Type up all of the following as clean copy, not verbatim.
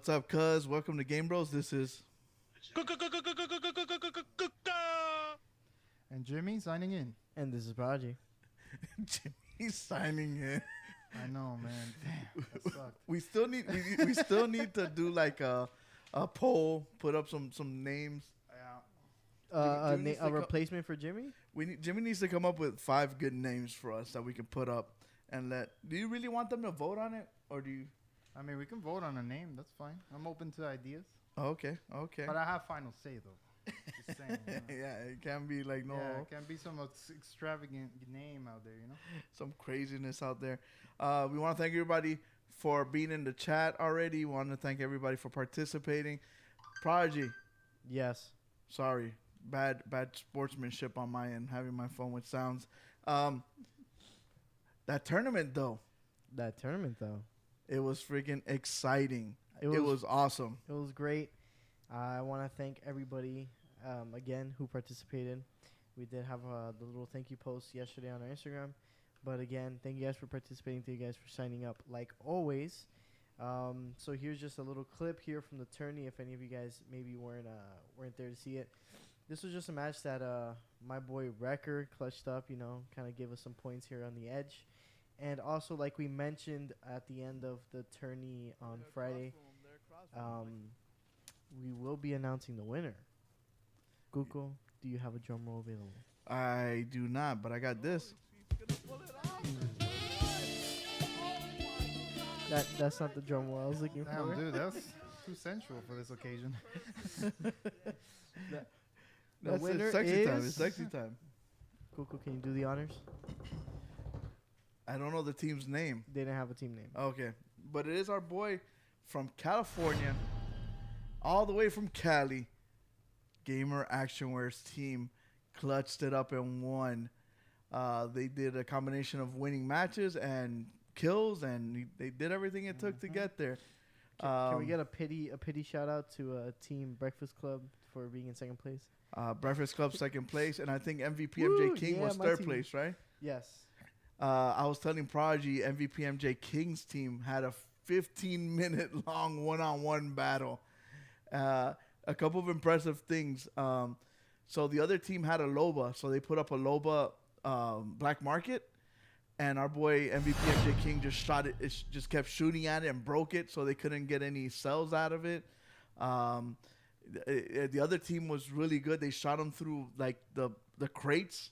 What's up, cuz? Welcome to Game Bros. This is And Jimmy signing in. And this is Prodigy. Jimmy signing in. I know, man. Damn, that sucked. We still need to do like a poll, put up some names. Yeah. A replacement for Jimmy? Jimmy needs to come up with 5 good names for us that we can put up and let. Do you really want them to vote on it, or do you? I mean, we can vote on a name. That's fine. I'm open to ideas. Oh, okay. But I have final say, though. Just saying. You know? Yeah, it can't be like no. Yeah, it can be some extravagant name out there, you know? Some craziness out there. We want to thank everybody for being in the chat already. We want to thank everybody for participating. Prodigy. Yes. Sorry. Bad sportsmanship on my end, having my phone with sounds. That tournament, though. It was freaking exciting. It was awesome. It was great. I want to thank everybody, again, who participated. We did have the little thank you post yesterday on our Instagram. But again, thank you guys for participating. Thank you guys for signing up, like always. So here's just a little clip here from the tourney, if any of you guys maybe weren't there to see it. This was just a match that my boy Wrecker clutched up, kind of gave us some points here on the edge. And also, like we mentioned at the end of the tourney on Friday, we will be announcing the winner. Guko, do you have a drum roll available? I do not, but I got this. That's not the drum roll I was looking Damn, for. dude, that's too sensual for this occasion. The winner it's sexy is time. It's sexy time. Guko, can you do the honors? I don't know the team's name. They didn't have a team name. Okay. But it is our boy from California, all the way from Cali. Gamer Actionware's team clutched it up and won. They did a combination of winning matches and kills, and they did everything it took to get there. Can we get a pity shout out to Team Breakfast Club for being in second place? Breakfast Club second place, and I think MVP MJ King was third place, right? Yes. I was telling Prodigy MVP MJ King's team had a 15-minute long one-on-one battle. A couple of impressive things. So the other team had a Loba, so they put up a Loba black market, and our boy MVP MJ King just shot it. It just kept shooting at it and broke it, so they couldn't get any cells out of it. The other team was really good. They shot them through like the crates.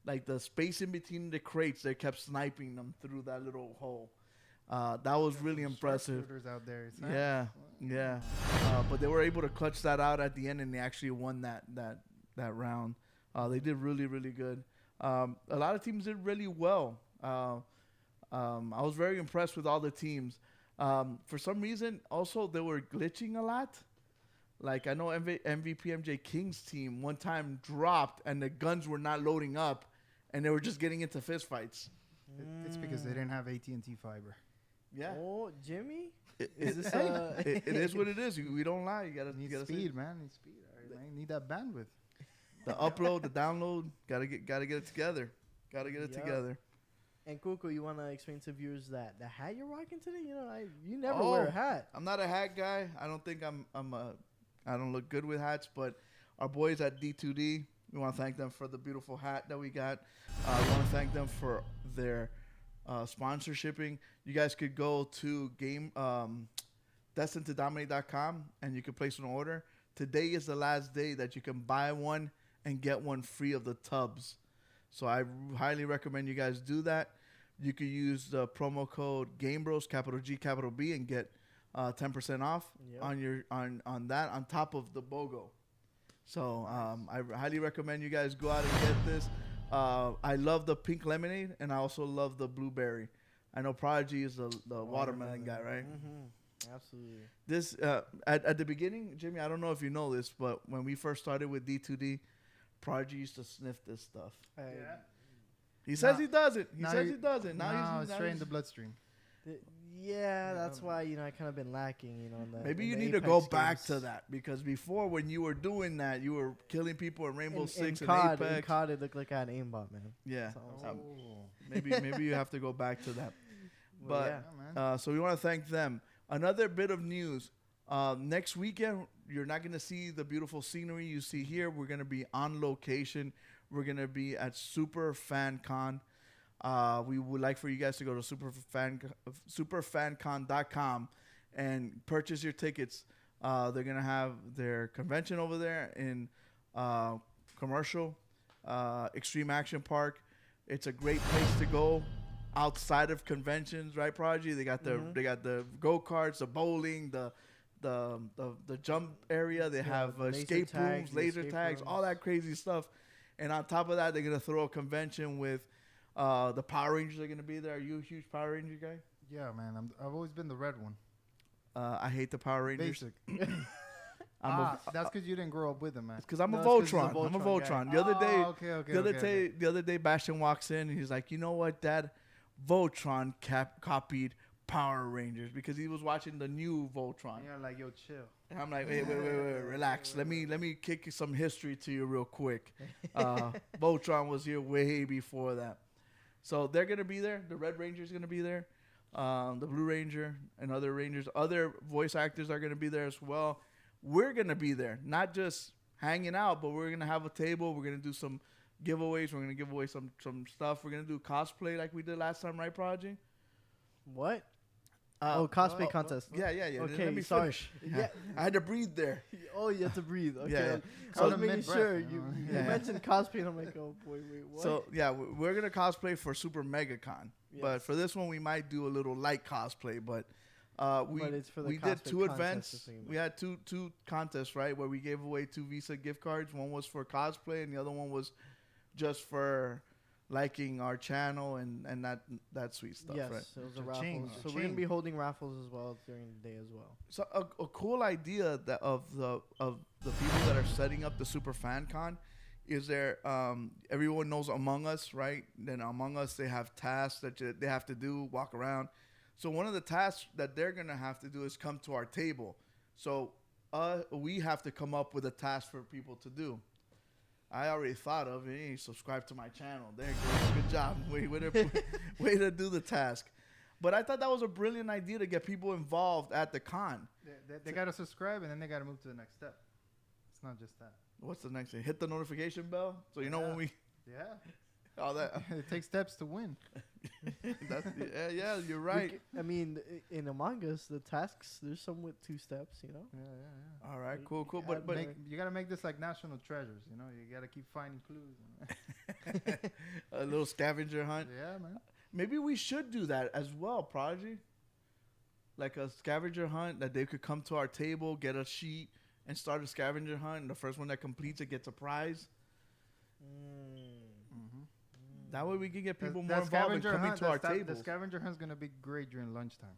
Like the space in between the crates, they kept sniping them through that little hole. That was really impressive. Out there. Yeah. But they were able to clutch that out at the end, and they actually won that round. They did really, really good. A lot of teams did really well. I was very impressed with all the teams. For some reason, also, they were glitching a lot. Like, I know MVP MJ King's team one time dropped, and the guns were not loading up, and they were just getting into fist fights. It's because they didn't have AT&T fiber. Yeah. Oh, Jimmy? Is this it is what it is. We don't lie. You gotta speed, man. Need speed. All right, man. Need that bandwidth. The upload, the download, gotta get it together. Gotta get it together. And Kuko, you wanna explain to viewers the hat you're rocking today? You never wear a hat. I'm not a hat guy. I don't think I don't look good with hats, but our boys at D2D We want to thank them for the beautiful hat that we got. We want to thank them for their sponsorshiping. You guys could go to destinedtodominate.com and you can place an order. Today is the last day that you can buy one and get one free of the tubs. So I highly recommend you guys do that. You could use the promo code GameBros, capital G, capital B, and get 10% off on your on that on top of the BOGO. So I highly recommend you guys go out and get this. I love the pink lemonade, and I also love the blueberry. I know Prodigy is the watermelon guy, right? Mm-hmm. Absolutely. This at the beginning, Jimmy, I don't know if you know this, but when we first started with D2D, Prodigy used to sniff this stuff. He says he doesn't. He says he doesn't. Now he's straight in the bloodstream. That's why I kind of been lacking. Maybe you need to go back to that, because before, when you were doing that, you were killing people in Rainbow Six and Apex. In COD, it looked like I had aimbot, man. Yeah. Maybe you have to go back to that. But so we want to thank them. Another bit of news. Next weekend, you're not going to see the beautiful scenery you see here. We're going to be on location. We're going to be at Super Fan Con. We would like for you guys to go to superfancon.com and purchase your tickets. They're going to have their convention over there in Commercial, Extreme Action Park. It's a great place to go outside of conventions, right, Prodigy? They got the go-karts, the bowling, the jump area. They have escape rooms, laser tags, all that crazy stuff. And on top of that, they're going to throw a convention with the Power Rangers are going to be there. Are you a huge Power Ranger guy? Yeah, man. I've always been the red one. I hate the Power Rangers. Basic. That's because you didn't grow up with them, man. Because I'm a Voltron. I'm a Voltron. The other day, the other day, Bastion walks in and he's like, "You know what, Dad? Voltron copied Power Rangers," because he was watching the new Voltron. And you're like, "Yo, chill." And I'm like, wait, relax. Let me kick some history to you real quick. Voltron was here way before that. So they're going to be there. The Red Ranger's going to be there. The Blue Ranger and other Rangers. Other voice actors are going to be there as well. We're going to be there. Not just hanging out, but we're going to have a table. We're going to do some giveaways. We're going to give away some stuff. We're going to do cosplay like we did last time, right, Prodigy? What? Cosplay contest. Yeah. Okay, let me sorry. finish. Yeah. I had to breathe there. Oh, you have to breathe. Okay. Yeah. So I was making sure. You mentioned cosplay, and I'm like, oh, boy, wait, what? So, yeah, we're going to cosplay for Super MegaCon. Yes. But for this one, we might do a little light cosplay. But we did two events. We had two contests, right, where we gave away 2 Visa gift cards. One was for cosplay, and the other one was just for liking our channel and that sweet stuff, yes, right? Yes, it was a raffle. So we're gonna be holding raffles as well during the day as well. So a cool idea that of the people that are setting up the Super Fan Con is there. Everyone knows Among Us, right? Then Among Us, they have tasks that they have to do, walk around. So one of the tasks that they're gonna have to do is come to our table. So we have to come up with a task for people to do. I already thought of it. Hey, subscribe to my channel. There you go. Good job. Way to do the task. But I thought that was a brilliant idea to get people involved at the con. They got to subscribe, and then they got to move to the next step. It's not just that. What's the next thing? Hit the notification bell? So you know when we... Yeah. All that. It takes steps to win. Yeah, you're right. In Among Us, the tasks, there's some with 2 steps, you know? Yeah. All right, cool. But you got to make this like national treasures, you know? You got to keep finding clues. A little scavenger hunt. Yeah, man. Maybe we should do that as well, Prodigy. Like a scavenger hunt that they could come to our table, get a sheet, and start a scavenger hunt. And the first one that completes it gets a prize. That way we can get people more involved in coming to our table. The scavenger hunt's going to be great during lunchtime.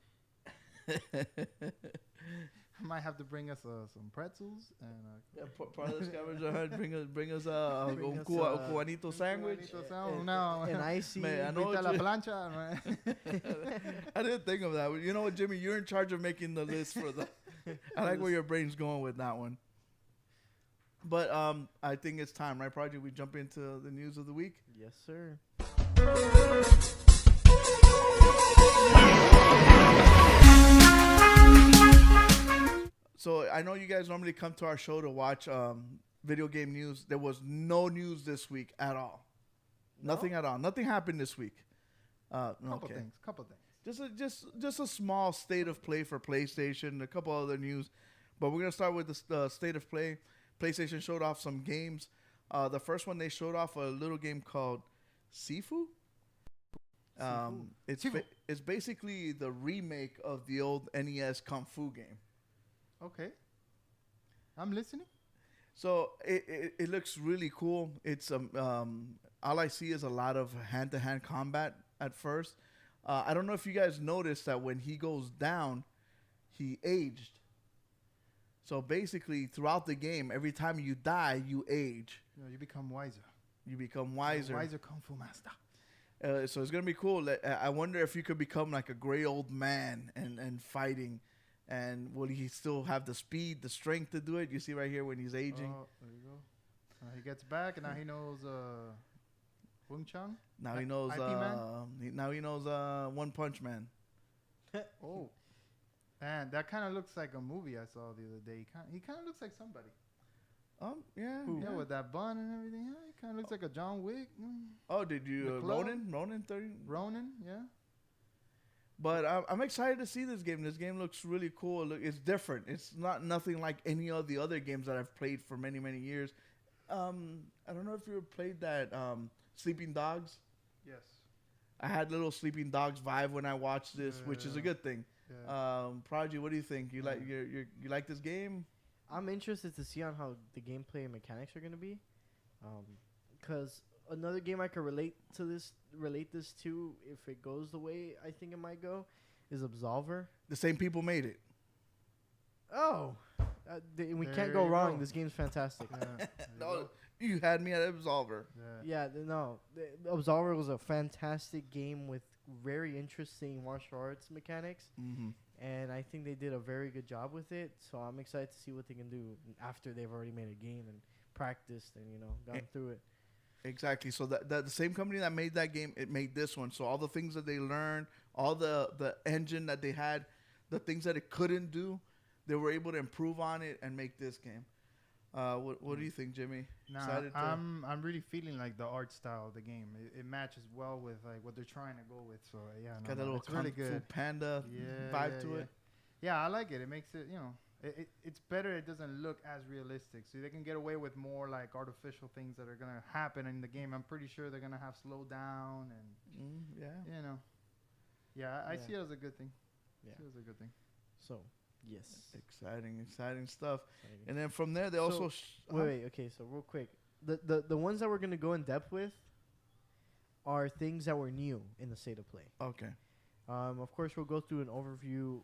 I might have to bring us some pretzels. And part of the scavenger hunt, bring us a cubanito sandwich. An icy. Man, I know la plancha. I didn't think of that. You know what, Jimmy? You're in charge of making the list for the... I like where your brain's going with that one. But I think it's time, right, Project? We jump into the news of the week? Yes, sir. So I know you guys normally come to our show to watch video game news. There was no news this week at all. No? Nothing at all. Nothing happened this week. Couple things. Just a small state of play for PlayStation. A couple other news, but we're gonna start with the state of play. PlayStation showed off some games. The first one they showed off a little game called Sifu. It's basically the remake of the old NES Kung Fu game. Okay. I'm listening. So it looks really cool. It's all I see is a lot of hand-to-hand combat at first. I don't know if you guys noticed that when he goes down, he aged. So basically, throughout the game, every time you die, you age. You become wiser. You become wiser. Wiser Kung Fu master. So it's gonna be cool. I wonder if you could become like a gray old man and fighting, and will he still have the speed, the strength to do it? You see right here when he's aging. Oh, there you go. He gets back, and now he knows Wing Chun. Now he knows. IP Man? Now he knows One Punch Man. Oh, and that kind of looks like a movie I saw the other day. He kind of looks like somebody. Yeah. Yeah, Yeah. with that bun and everything. Yeah, he kind of looks like a John Wick. Oh, did you Ronin 30? Ronin, yeah. But I'm excited to see this game. This game looks really cool. Look, it's different. It's not nothing like any of the other games that I've played for many, many years. I don't know if you ever played that Sleeping Dogs. Yes. I had little Sleeping Dogs vibe when I watched this, which is a good thing. Yeah. Prodigy, what do you think? You like you like this game? I'm interested to see on how the gameplay and mechanics are gonna be, because another game I could relate this to, if it goes the way I think it might go, is Absolver. The same people made it. Oh, we There can't go you wrong. go. This game's fantastic. Yeah. No, you had me at Absolver. Yeah. The Absolver was a fantastic game with very interesting martial arts mechanics. Mm-hmm. And I think they did a very good job with it. So I'm excited to see what they can do after they've already made a game and practiced and, gone through it. Exactly. So that the same company that made that game, it made this one. So all the things that they learned, all the engine that they had, the things that it couldn't do, they were able to improve on it and make this game. What do you think, Jimmy? Nah, I'm really feeling like the art style of the game. It matches well with like what they're trying to go with. So yeah, Got that little it's really Kung Fu good. Panda vibe to it. Yeah, I like it. It makes it, it's better. It doesn't look as realistic, so they can get away with more like artificial things that are gonna happen in the game. I'm pretty sure they're gonna have slow down and I see it as a good thing. Yeah. See it as a good thing. So, yes. Exciting stuff. And then from there, they also wait. Okay, so real quick, the ones that we're gonna go in depth with are things that were new in the state of play. Okay. Of course, we'll go through an overview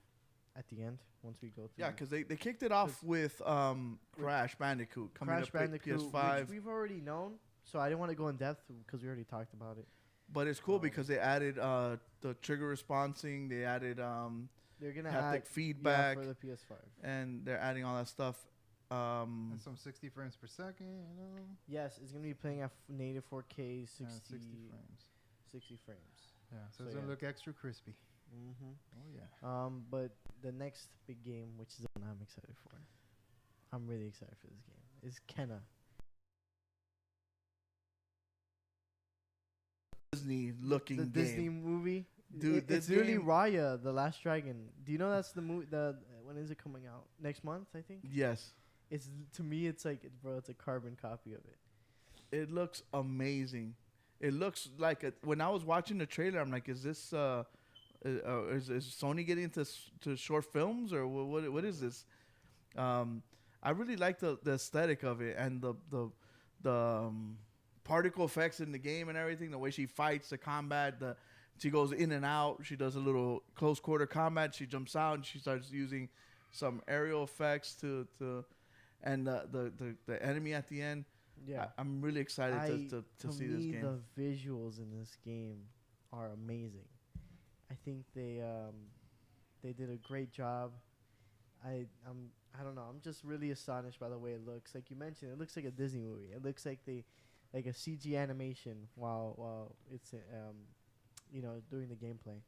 at the end once we go through. Yeah, because they kicked it off with Crash Bandicoot coming up with PS5. Which we've already known, so I didn't want to go in depth because we already talked about it. But it's cool because they added the trigger responsing. They added they're gonna haptic add feedback for the PS5, and they're adding all that stuff. And some 60 frames per second. Yes, it's gonna be playing at native 4K, 60 frames. 60 frames. Yeah, so, So it's gonna yeah. look extra crispy. Mm-hmm. Oh yeah. But the next big game, which is the one I'm excited for, I'm really excited for this game, is Kenna. Disney looking The game. Disney movie. Dude, It's this really game- Raya, the Last Dragon. Do you know that's the movie? When is it coming out? Next month, I think. Yes. It's to me, it's like it's a carbon copy of it. It looks amazing. It looks like when I was watching the trailer, I'm like, is this is Sony getting into short films or what is this? I really like the aesthetic of it and the particle effects in the game and everything. The way she fights, the combat, she goes in and out. She does a little close quarter combat. She jumps out and she starts using some aerial effects and the enemy at the end. Yeah, I'm really excited to see this game. The visuals in this game are amazing. I think they did a great job. I don't know. I'm just really astonished by the way it looks. Like you mentioned, it looks like a Disney movie. It looks like a CG animation while it's doing the gameplay.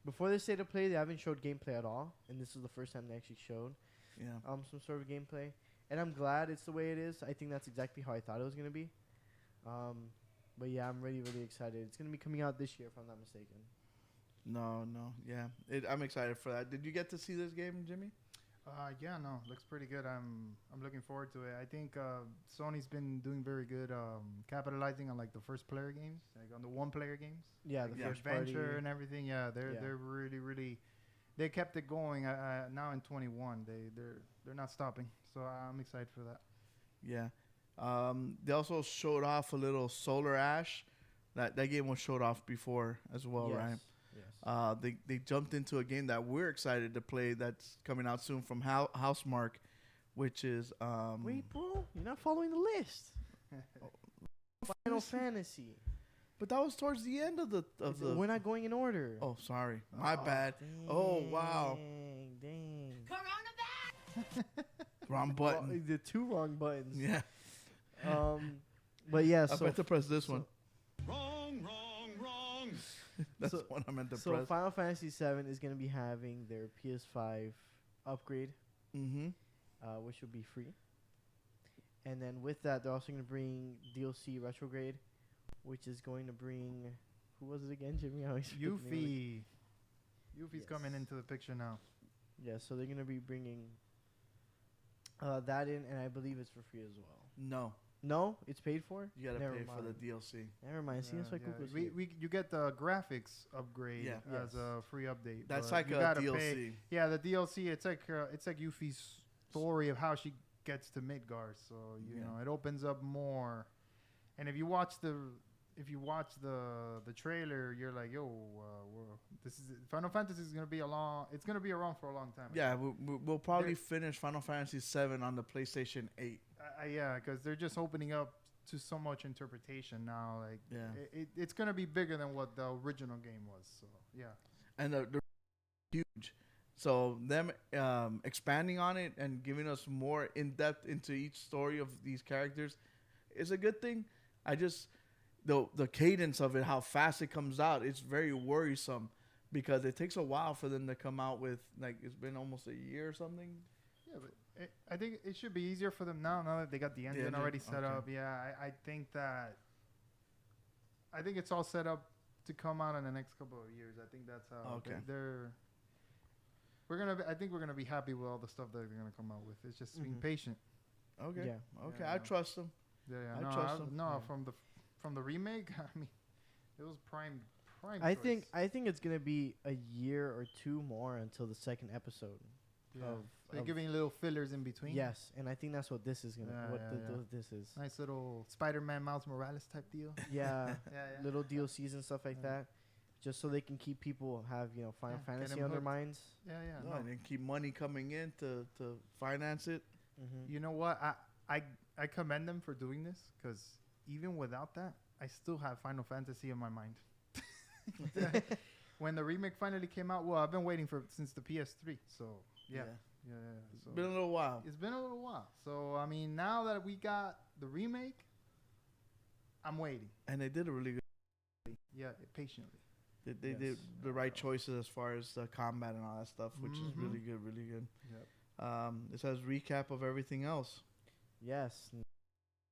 Before this state of play, they haven't showed gameplay at all, and this is the first time they actually showed some sort of gameplay. and I'm glad it's the way it is. I think that's exactly how I thought it was gonna be. But yeah, I'm really excited. It's gonna be coming out this year, if I'm not mistaken. No, yeah. I'm excited for that. Did you get to see this game, Jimmy? Yeah, no, looks pretty good. I'm looking forward to it. I think Sony's been doing very good, capitalizing on like the first player games, like on the one player games. Yeah, like the the first adventure party. and everything. Yeah, they're really they kept it going. Now in 21, they're not stopping. So I'm excited for that. Yeah. They also showed off a little Solar Ash. That game was showed off before as well, Yes. right? Yes. They jumped into a game that we're excited to play that's coming out soon from Housemark, which is Wait, bro, you're not following the list. Final Fantasy. But that was towards the end of the We're not going in order. Oh, sorry. My bad. Oh, wow. Dang. Wrong Well, button. the two wrong buttons. Yeah. But yeah, I so meant to press this one. Wrong. That's so- what I meant to So press. Final Fantasy VII is going to be having their PS5 upgrade, Mm-hmm. which will be free. And then with that, they're also going to bring DLC Retrograde, which is going to bring... Who was it again, Jimmy? I always forget the name of it. Yuffie's Yes. coming into the picture now. Yeah, so they're going to be bringing that in, and I believe it's for free as well. No. No? It's paid for? You got to Never pay for mind. the DLC. Never mind. See, that's why Yeah, Google's we, here. you get the graphics upgrade Yeah. as a free update. That's but like you a gotta DLC. pay- Yeah, the DLC. It's like Yuffie's story of how she gets to Midgar. So you Yeah. know it opens up more. And if you watch the trailer, you're like, yo, this is Final Fantasy is gonna be it's gonna be around for a long time. Yeah, we'll probably There- finish Final Fantasy VII on the PlayStation 8. Yeah, because they're just opening up to so much interpretation now. Like, Yeah. it's gonna be bigger than what the original game was. So yeah. And they're huge. So them expanding on it and giving us more in depth into each story of these characters is a good thing. I just the cadence of it, how fast it comes out, it's very worrisome because it takes a while for them to come out with, like, it's been almost a year or something. Yeah, but I think it should be easier for them now that they got the engine engine, already set okay. up. Yeah, I think it's all set up to come out in the next couple of years. I think that's how Okay. I think we're gonna be happy with all the stuff that they're gonna come out with. It's just being Mhm. patient. Okay. Yeah. Okay, Yeah, I no. trust them. Yeah, I no, trust 'em. no, Yeah. from the remake. I mean, it was prime. I choice. think it's gonna be a year or two more until the second episode. Yeah. of- They're of- giving little fillers in between. Yes, and I think that's what this is gonna. Yeah, what yeah, yeah. this is. Nice little Spider-Man Miles Morales type deal. Yeah, Yeah. little DLCs and stuff like Yeah. that, just so they can keep people have Final Yeah, get Fantasy 'em on their hooked. minds. Yeah. No, No. and then keep money coming in to finance it. Mm-hmm. You know what? I commend them for doing this because even without that, I still have Final Fantasy in my mind. When the remake finally came out, well, I've been waiting since the PS3. So yeah. So It's been a little while. it's been a little while. So I mean, now that we got the remake, I'm waiting. And they did a really good. Yeah, patiently. They Yes. did the right choices as far as the combat and all that stuff, which is Mhm. really good, really good. Yep. It says recap of everything else. Yes,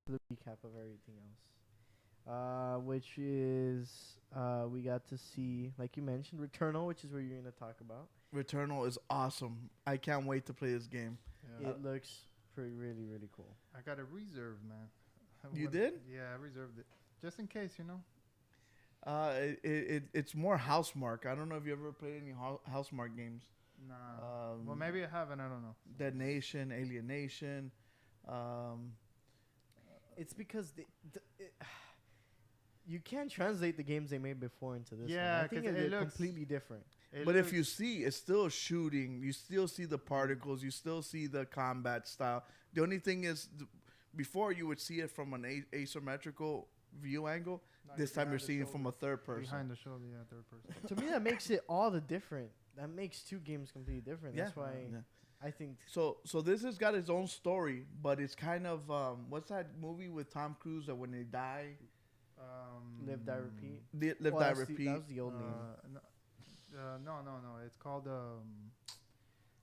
the recap of everything else, which is we got to see, like you mentioned, Returnal, which is what you're gonna talk about. Returnal is awesome. I can't wait to play this game. Yeah. It looks really cool. I got it reserved, man. You did? Yeah, I reserved it just in case, It's more Housemark. I don't know if you ever played any Housemark games. Nah. Well, maybe I haven't. I don't know. Dead Nation, Alienation. It's because you can't translate the games they made before into this. Yeah, one. I think 'cause it it's looks- completely different. But if you see, it's still shooting. You still see the particles. You still see the combat style. The only thing is, before you would see it from an asymmetrical view angle. This time you're seeing it from a third person. behind the shoulder, yeah, third person. To me, that makes it all the different. That makes two games completely different. Yeah. That's why Yeah. I think. So this has got its own story, but it's kind of what's that movie with Tom Cruise that when they die, Live, Die, Repeat. Live, Well, Die, that's Repeat. that was the old name. No. It's called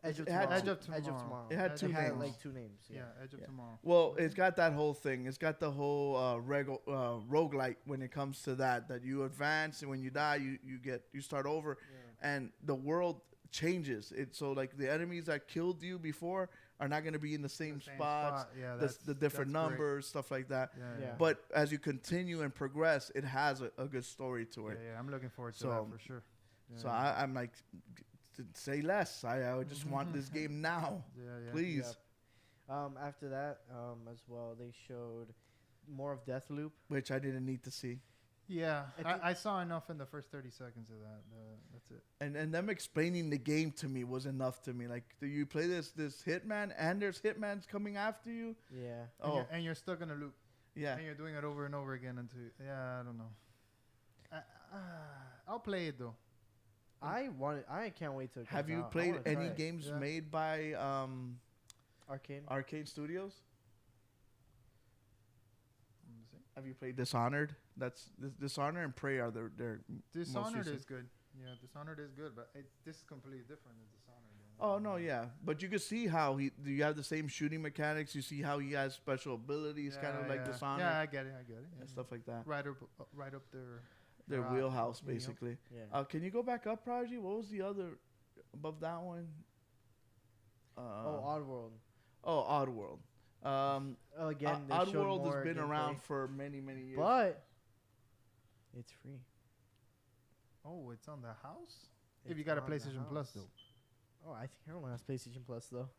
Edge of It had Tomorrow. Edge of Edge of Tomorrow. Tomorrow. It had Edge two of It had Tomorrow. like 2 names. Yeah, Yeah. Edge of Yeah. Tomorrow. Well, it's got that whole thing. It's got the whole roguelite when it comes to that you advance, and when you die, you start over, and the world changes. It so like the enemies that killed you before are not going to be in the same spots. Spot. Yeah, The different that's great. numbers, stuff like that. Yeah. Yeah. But as you continue and progress, it has a good story to it. Yeah, I'm looking forward to So- that for sure. Yeah, So yeah. I'm like, say less. I would just want this game now, Yeah. please. Yep. After that, as well, they showed more of Deathloop. Which I didn't need to see. Yeah, I think- I saw enough in the first 30 seconds of that. That's it. And them explaining the game to me was enough to me. Like, do you play this Hitman, and there's Hitmans coming after you? Yeah. And you're stuck in a loop. Yeah. And you're doing it over and over again until I don't know. I'll play it though. I can't wait to. Have you played any game? games Yeah. made by Arcane? Arcane Studios? Let me see. Have you played Dishonored? That's Dishonored and Prey are their Dishonored recent. is good. Yeah, Dishonored is good, but this is completely different than Dishonored. Oh no, yeah, but you can see how you have the same shooting mechanics. You see how he has special abilities, kind of like Dishonored, Yeah, I get it. and stuff like that. Right up Their their wheelhouse, you know. basically. Yeah. Can you go back up, Prodigy? What was the other above that one? Oddworld. Oddworld. Again, they showed Oddworld more has been gameplay, around for many years. but it's free. Oh, it's on the house. If It's you got a on the PlayStation Plus house. though. Oh, I think everyone has PlayStation Plus though.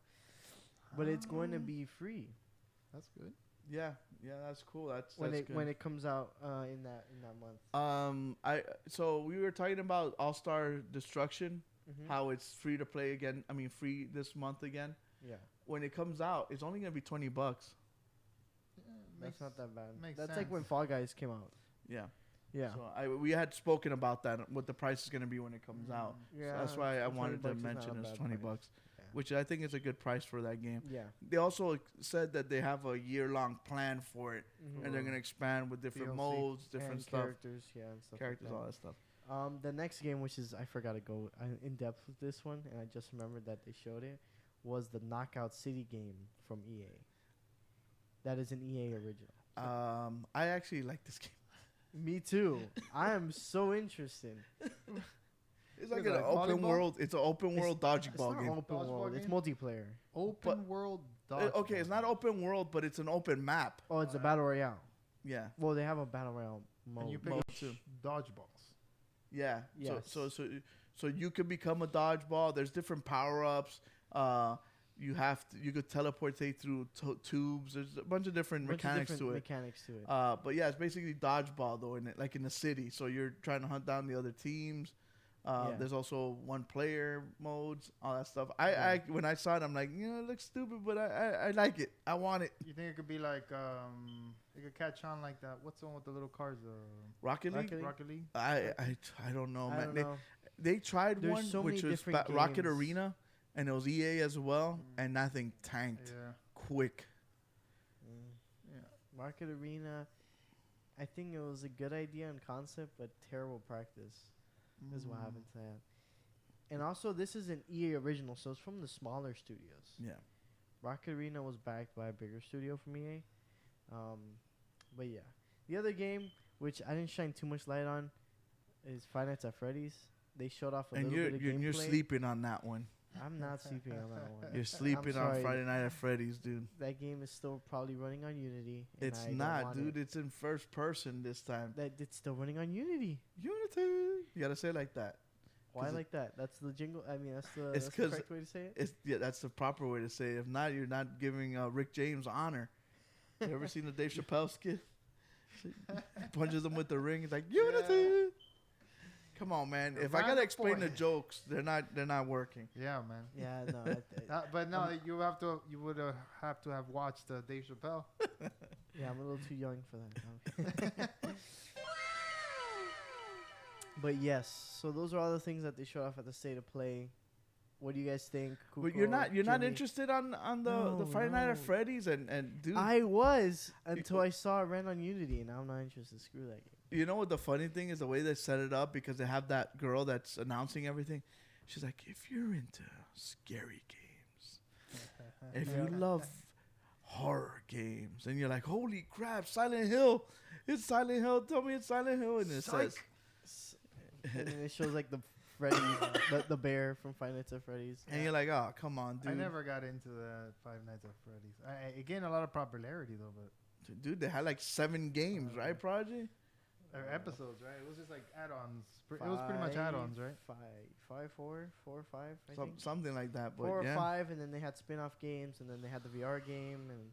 But it's going to be free That's good. yeah, that's cool. That's when good. it comes out in that month. So we were talking about All Star Destruction, Mhm. how it's free to play again. I mean, free this month again. Yeah, When it comes out, it's only gonna be $20. Yeah, that's not that bad. makes That's like sense. when Fall Guys came out. Yeah. Yeah, So we had spoken about that, what the price is gonna be when it comes out. yeah. So that's why I 20 wanted to bucks is not mention a it's bad $20, price. Yeah. which I think is a good price for that game. Yeah, They also said that they have a year-long plan for it, Mhm. and they're gonna expand with different DLC. modes, different and stuff, characters, yeah, and stuff. characters, like all that stuff. that. The next game, which is I forgot to go in depth with this one, and I just remembered that they showed it, was the Knockout City game from EA. That is an EA original. I actually like this game. Me too. I am so interested. It's like Is an it like open volleyball? world. It's an open world It's dodgeball not game. open Dodgeball world. It's game? multiplayer. Open world. Okay, it's not open world, but it's an open map. Oh, it's a battle royale. Yeah, Well, they have a battle royale mode. And you pick Mode up too. dodgeballs. yeah. Yes. So you could become a dodgeball. There's different power ups. You could teleportate through tubes. There's a bunch of different mechanics to it. Mechanics to it. But yeah, it's basically dodgeball though, in it, like in the city. So you're trying to hunt down the other teams. Yeah. There's also one player modes, all that stuff. Yeah. I when I saw it, I'm like, it looks stupid, but I like it. I want it. You think it could be like it could catch on like that? What's the one with the little cars? Rocket League. Rocket League? Rocket League. I don't know, I man. don't know. They tried There's one so which many was different Rocket games. Arena, and it was EA as well, and that thing tanked Yeah. quick. Yeah. Market Arena. I think it was a good idea and concept, but terrible practice is what happened to that. And also, this is an EA original, so it's from the smaller studios. Yeah. Rocket Arena was backed by a bigger studio from EA. But yeah. The other game, which I didn't shine too much light on, is Five Nights at Freddy's. They showed off a And little bit of gameplay. you're sleeping on that one. I'm not sleeping on that one. You're sleeping on sorry. Friday Night at Freddy's, dude. That game is still probably running on Unity. and It's I don't not, want dude. it. It's in first person this time. That it's still running on Unity. Unity. You gotta say it like that. Why 'Cause like that? That's the jingle. I mean, that's the, It's that's the 'cause correct way to say it. That's the proper way to say it. If not, you're not giving Rick James honor. You ever seen the Dave Chappelle skit? He punches him with the ring. He's like, Unity. Come on, man. If I gotta explain the jokes, they're not working. Yeah, man. Yeah, no. But no, you would have to have watched Dave Chappelle. Yeah, I'm a little too young for that. But yes, so those are all the things that they showed off at the State of Play. What do you guys think? But you're not Jimmy? interested on the No, Friday Night no. at Freddy's and dude. I was until I saw it ran on Unity, and now I'm not interested. Screw that game. You know what the funny thing is? The way they set it up, because they have that girl that's announcing everything. She's like, if you're into scary games, if you love horror games, and you're like, holy crap, Silent Hill. It's Silent Hill. Tell me it's Silent Hill. And it says... And then it shows like the Freddy, the bear from Five Nights at Freddy's. And you're like, oh, come on, dude. I never got into the Five Nights at Freddy's. It gained a lot of popularity though, but Dude, they had like 7 games, right, Prodigy? episodes, right? It was just like add-ons. It was pretty much add-ons, right? Four or five, I think. Something like that. But 4 or yeah. 5, and then they had spin-off games, and then they had the VR game, and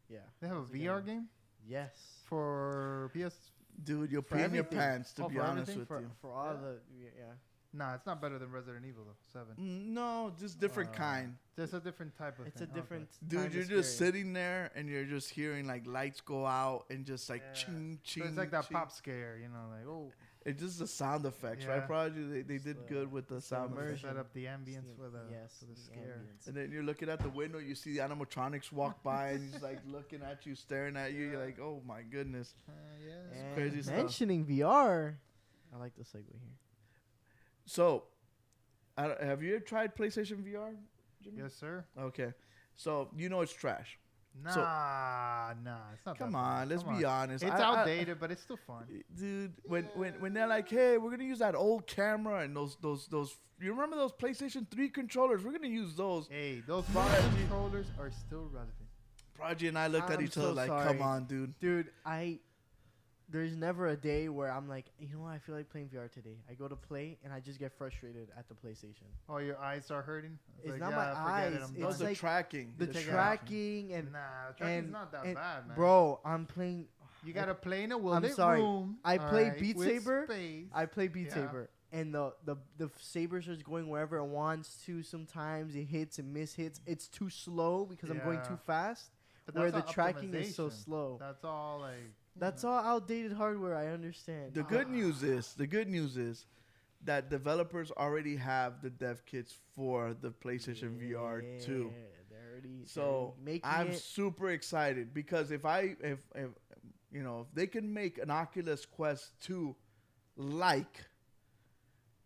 yeah. They have a Once VR again. game Yes. for PS. Dude, you'll For pee in your everything. pants, to Oh, be for honest everything? with you. For all Yeah. the yeah. Nah, it's not better than Resident Evil though. 7. No, just different kind. There's a different type of. It's thing. a different. Dude, kind you're of just scary. sitting there and you're just hearing like lights go out and just like ching, ching. So it's like that ching. pop scare, you know, like oh. It's just the sound effects, Yeah. right, Prodigy? They did It's good with the sound immersion. effects. Set up the ambience It's for the yes, for the the scare. ambience. And then you're looking at the window, you see the animatronics walk by and he's like looking at you, staring at you. You're like, oh my goodness. Yeah. And crazy stuff. mentioning VR, I like the segue here. So, have you ever tried PlayStation VR, Jimmy? Yes, sir. Okay. So, you know it's trash. Nah, So- it's not. Come that on, bad. let's Come be on. honest. It's outdated, but it's still fun. Dude, when they're like, hey, we're gonna use that old camera and those you remember those PlayStation 3 controllers? We're gonna use those. Hey, those Prodigy. controllers are still relevant. Prodigy and I looked at I'm each other so like, sorry. come on, dude. Dude, there's never a day where I'm like, you know what, I feel like playing VR today. I go to play and I just get frustrated at the PlayStation. Oh, your eyes are hurting. It's like, not yeah, my forget it, eyes, I'm it's Those done. are like tracking. The Check it out. tracking and Nah, the tracking's and- not that and bad, man. bro, I'm playing. You gotta play in a well I'm lit sorry. room. I played alright, Beat with Saber. space. I play Beat Yeah. Saber, and the saber's just going wherever it wants to. Sometimes it hits and miss hits. It's too slow because I'm going Yeah. too fast. But Where the that's all tracking is so optimization. slow. That's all like. That's all outdated hardware. I understand. The good news is that developers already have the dev kits for the PlayStation VR too. Yeah, they're already So making I'm it. super excited because if you know, if they can make an Oculus Quest 2 like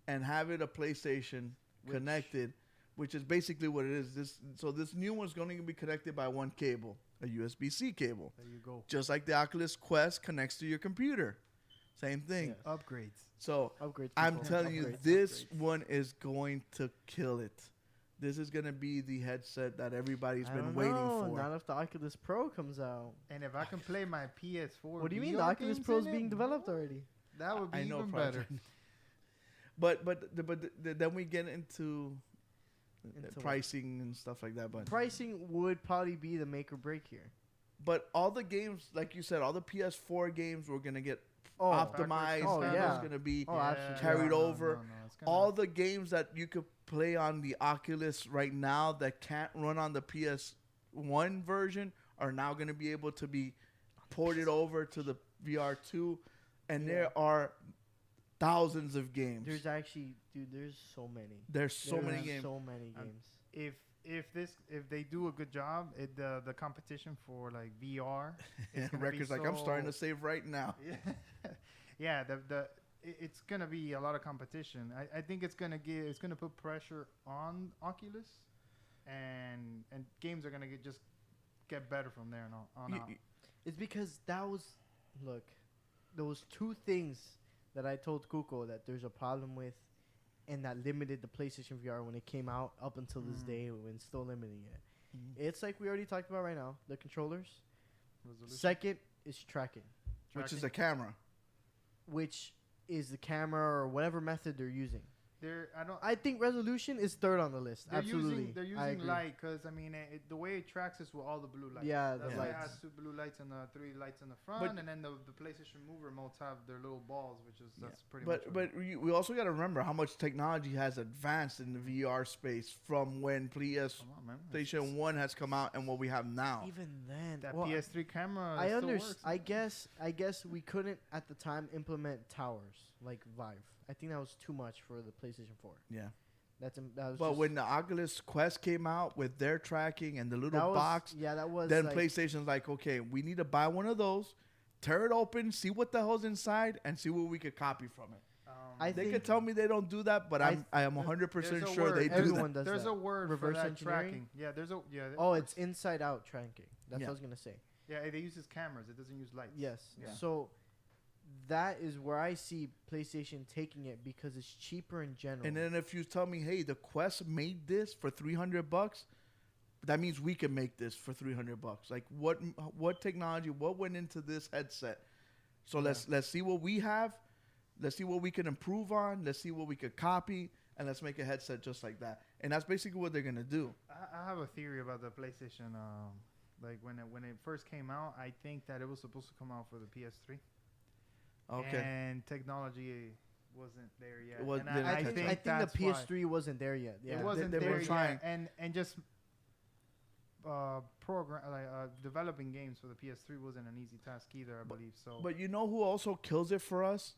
and have it a PlayStation connected, which is basically what it is. This new one's going to be connected by one cable, a USB-C cable, There you go. just like the Oculus Quest connects to your computer. Same thing. Yeah. Upgrades. So Upgrades. I'm people. telling you, Upgrades, this upgrades. one is going to kill it. This is going to be the headset that everybody's I been don't waiting know, for. Not if the Oculus Pro comes out. And if I can play my PS4, What do you mean? The VR Oculus games Pro is in being it, developed already. That would be I know, even Project. better. but then we get into Into what? pricing and stuff like that. But Pricing would probably be the make or break here. but all the games, like you said, all the PS4 games were gonna get Oh, optimized. Oh, and yeah. it's gonna be Oh, absolutely. carried over. it's gonna- all the games that you could play on the Oculus right now that can't run on the PS1 version are now gonna be able to be ported over to the VR2, and Yeah. there are thousands of games. There's actually, dude, there's so many. There's so many There's games. So many Um, games. if they do a good job, the competition for like VR, it's gonna Records be like I'm starting to so- save right now. yeah, it's gonna be a lot of competition. I think it's gonna put pressure on Oculus, and games are gonna get better from there on out. It's because look, those two things that I told Kuko that there's a problem with, and that limited the PlayStation VR when it came out up until this day, and still limiting it. It's like we already talked about right now, the controllers. Resolution. Second is tracking, Which is a camera. which is the camera or whatever method they're using. I don't. I think resolution is third on the list. Absolutely. They're I using agree. light because I mean the way it tracks is with all the blue lights. Yeah, that's the why it lights. has 2 blue lights and 3 lights in the front, But- and then the PlayStation Move remotes have their little balls, which is that's pretty But much. but we also got to remember how much technology has advanced in the VR space from when Come on, man. PlayStation 1 has come out and what we have now. Even then, That well, PS3 camera. I still understand. works. I guess we couldn't at the time implement towers like Vive. I think that was too much for the PlayStation 4. Yeah. That was. But just, when the Oculus Quest came out with their tracking and the that little was, box, yeah, that was. then like, PlayStation's like, okay, we need to buy one of those, tear it open, see what the hell's inside, and see what we could copy from it. They could tell me they don't do that, but I am 100% sure they do Everyone that. does There's that. a word Reverse for that engineering? tracking. Yeah, there's a Oh, it's inside out tracking. That's Yeah. what I was gonna say. Yeah, it uses cameras. It doesn't use lights. Yes. Yeah. So that is where I see PlayStation taking it because it's cheaper in general. And then if you tell me, hey, the Quest made this for $300, that means we can make this for $300. Like what technology, what went into this headset? So let's see what we have. Let's see what we can improve on. Let's see what we could copy, and let's make a headset just like that. And that's basically what they're gonna do. I have a theory about the PlayStation. Like when it first came out, I think that it was supposed to come out for the PS3. Okay. And technology wasn't there yet. It was- And didn't I catch think up. the PS3 wasn't there yet. Yeah. It wasn't They were there trying. yet, and just developing games for the PS3 wasn't an easy task either, I believe. So, But you know who also kills it for us?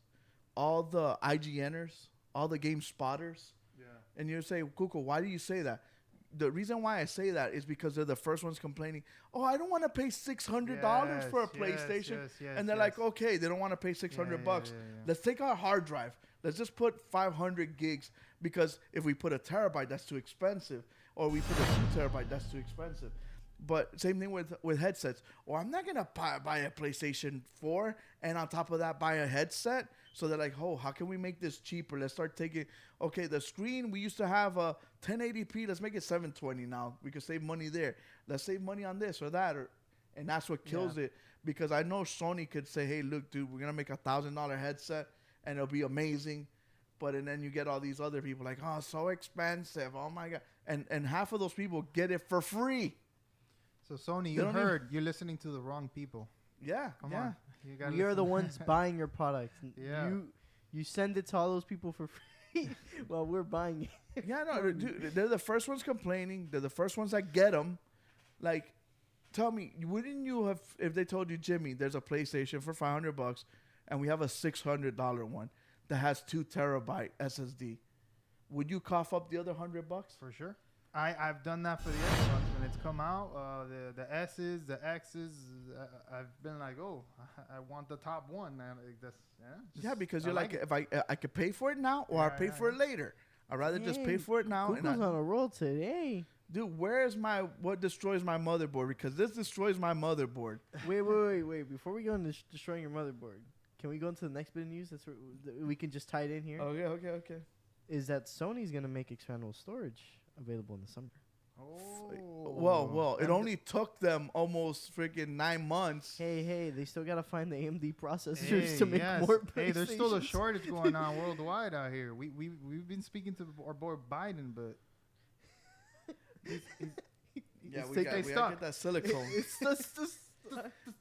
All the IGNers, all the game spotters. yeah, And you say, Kuko, why do you say that? The reason why I say that is because they're the first ones complaining, oh, I don't want to pay $600 for a PlayStation. And they're like, okay, they don't want to pay $600. Yeah. Let's take our hard drive. Let's just put 500 gigs because if we put a terabyte, that's too expensive. Or we put a 2 terabyte, that's too expensive. But same thing with headsets. Or I'm not going to buy a PlayStation 4 and on top of that buy a headset. So they're like, oh, how can we make this cheaper? Let's start taking, okay, the screen, we used to have a 1080p. Let's make it 720 now. We could save money there. Let's save money on this or that. And that's what kills it. Because I know Sony could say, hey, look, dude, we're going to make $1,000 headset and it'll be amazing. But and then you get all these other people like, oh, so expensive. Oh, my God. And half of those people get it for free. So Sony, you're listening to the wrong people. Yeah, Come yeah. on. We are the ones buying your product. Yeah. You send it to all those people for free while we're buying it. Yeah, no, dude, they're the first ones complaining. They're the first ones that get them. Like, tell me, wouldn't you have, if they told you, Jimmy, there's a PlayStation for $500 and we have a $600 one that has 2 terabyte SSD, would you cough up the other $100? For sure. I've done that for the Xbox when it's come out. The S's, the X's. I've been like, oh, I want the top one. And that's Because you're like, if I could pay for it now or I pay for it later. I'd rather just pay for it now. Google's on a roll today. Dude, what destroys my motherboard? Because this destroys my motherboard. Wait. Before we go into destroying your motherboard, can we go into the next bit of news? That's where we can just tie it in here. Okay. Is that Sony's going to make expandable storage available in the summer? Well, it only took them almost freaking 9 months. Hey, they still got to find the AMD processors to make more PlayStations. Hey, there's still a shortage going on worldwide out here. We've been speaking to our boy Biden, but we gotta get that silicone. It's just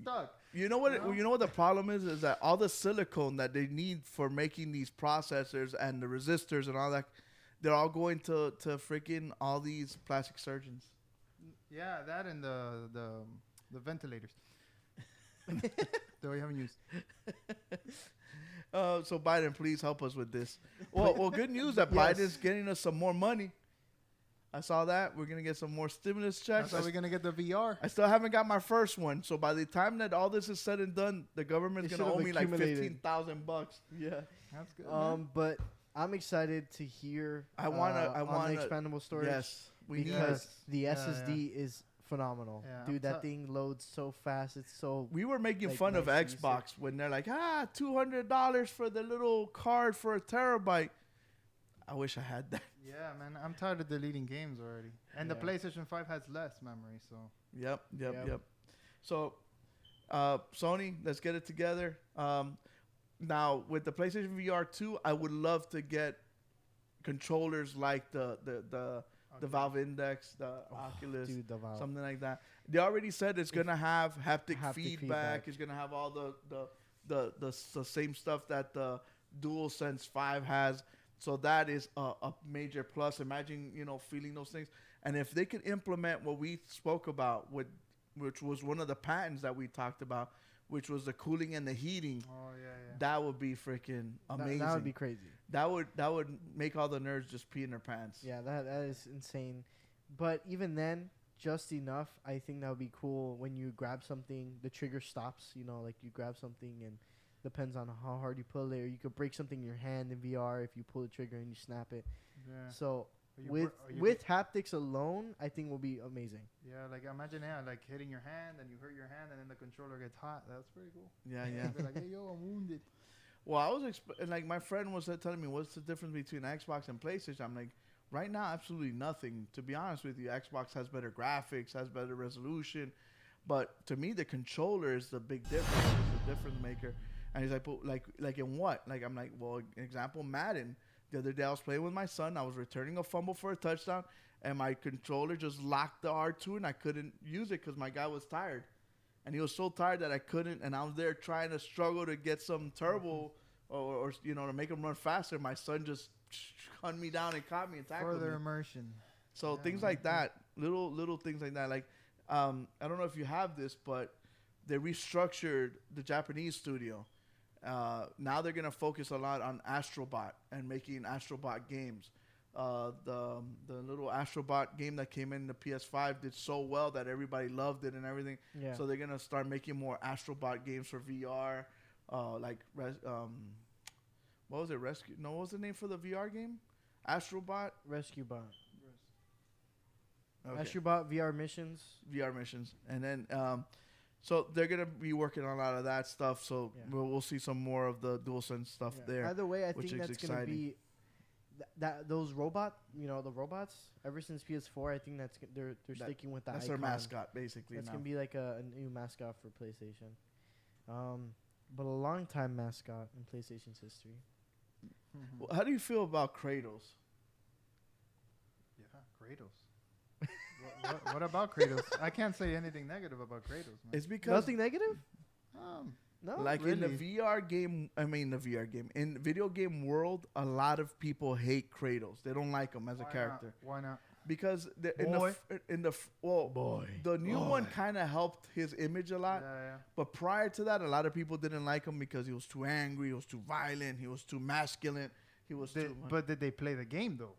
stuck. You know what the problem is that all the silicone that they need for making these processors and the resistors and all that, they're all going to freaking all these plastic surgeons. Yeah, that and the ventilators that we haven't used. So Biden, please help us with this. Well, good news that Yes. Biden's getting us some more money. I saw that. We're gonna get some more stimulus checks. That's how we're gonna get the VR. I still haven't got my first one. So by the time that all this is said and done, the government's It gonna owe should've me like accumulated. $15,000. Yeah. That's good. But I'm excited to hear I want on the expandable storage. Yes, we need because it. the Yeah, SSD is phenomenal. Yeah, Dude, I'm that thing loads so fast. It's so We were making like, fun of nice to use Xbox when they're like, $200 for the little card for a terabyte. I wish I had that. Yeah, man, I'm tired of deleting games already. And the Yeah. PlayStation 5 has less memory, so. Yep. So, Sony, let's get it together. Now, with the PlayStation VR 2, I would love to get controllers like the Valve Index, the Oculus, dude, the Valve. something like that. They already said it's going to have haptic Haptic feedback. feedback. It's going to have all the same stuff that the DualSense 5 has. So that is a major plus. Imagine, feeling those things. And if they could implement what we spoke about, which was one of the patents that we talked about, which was the cooling and the heating, Oh, yeah. that would be freaking amazing. That would be crazy. That would make all the nerds just pee in their pants. Yeah, that is insane. But even then, just enough. I think that would be cool when you grab something, the trigger stops. Like you grab something and Depends on how hard you pull it, or you could break something in your hand in VR if you pull the trigger and you snap it. Yeah. So Are you with are you with haptics alone, I think will be amazing. Yeah, like imagine like hitting your hand and you hurt your hand and then the controller gets hot. That's pretty cool. Yeah, yeah. Be like, hey, yo, I'm wounded. Well, I was like my friend was telling me what's the difference between Xbox and PlayStation. I'm like, right now, absolutely nothing. To be honest with you, Xbox has better graphics, has better resolution, but to me, the controller is the big difference. It's the difference maker. And he's like, but like in what? Like I'm like, well, example, Madden. The other day I was playing with my son. I was returning a fumble for a touchdown, and my controller just locked the R2, and I couldn't use it because my guy was tired. And he was so tired that I couldn't, and I was there trying to struggle to get some turbo or to make him run faster. My son just hunt me down and caught me and tackled Further me. immersion. So things like that, little things like that. Like I don't know if you have this, but they restructured the Japanese studio. Now they're gonna focus a lot on Astrobot and making Astrobot games. The little Astrobot game that came in the PS5 did so well that everybody loved it and everything. Yeah. So they're gonna start making more Astrobot games for VR. What was it? Rescue? No, what was the name for the VR game? Astrobot. Rescue Bot. Okay. Astrobot VR missions. VR missions, and then so they're gonna be working on a lot of that stuff. So Yeah. we'll see some more of the DualSense stuff there. Either way, I which think is that's gonna exciting. be that those the robots. Ever since PS4, I think they're sticking with that. That's icon. their mascot, basically. That's now. gonna be like a new mascot for PlayStation. But a long time mascot in PlayStation's history. Well, how do you feel about Kratos? Yeah, Kratos. what about Kratos? I can't say anything negative about Kratos, man. It's because Nothing negative. No, like really. in the VR game, in the video game world, a lot of people hate Kratos. They don't like him as a character. Why not? Because the new one kind of helped his image a lot. Yeah. But prior to that, a lot of people didn't like him because he was too angry, he was too violent, he was too masculine, he was too. But did they play the game though?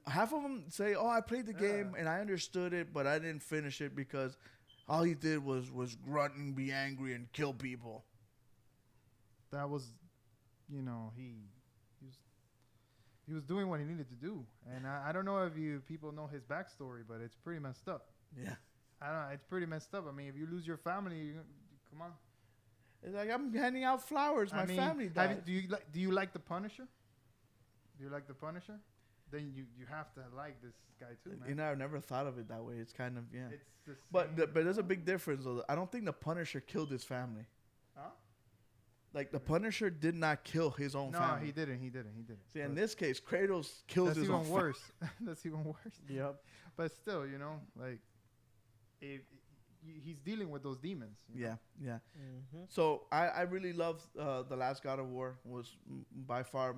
Half of them say, "Oh, I played the game and I understood it, but I didn't finish it because all he did was grunt and be angry and kill people." That was, he was doing what he needed to do, and I don't know if people know his backstory, but it's pretty messed up. Yeah, I don't know. It's pretty messed up. I mean, if you lose your family, come on. it's like I'm handing out flowers. My family died. Do you like the Punisher? Do you like the Punisher? Then you have to like this guy too, man. You know, I've never thought of it that way. It's kind of It's the same. But there's a big difference. Though. I don't think the Punisher killed his family. Huh? Like the Punisher did not kill his own family. No, he didn't. See, in this case, Kratos kills his own family. That's even worse. That's even worse. Yep. But still, like, he's dealing with those demons. you know? Yeah. Mm-hmm. So I really loved the last God of War. Was by far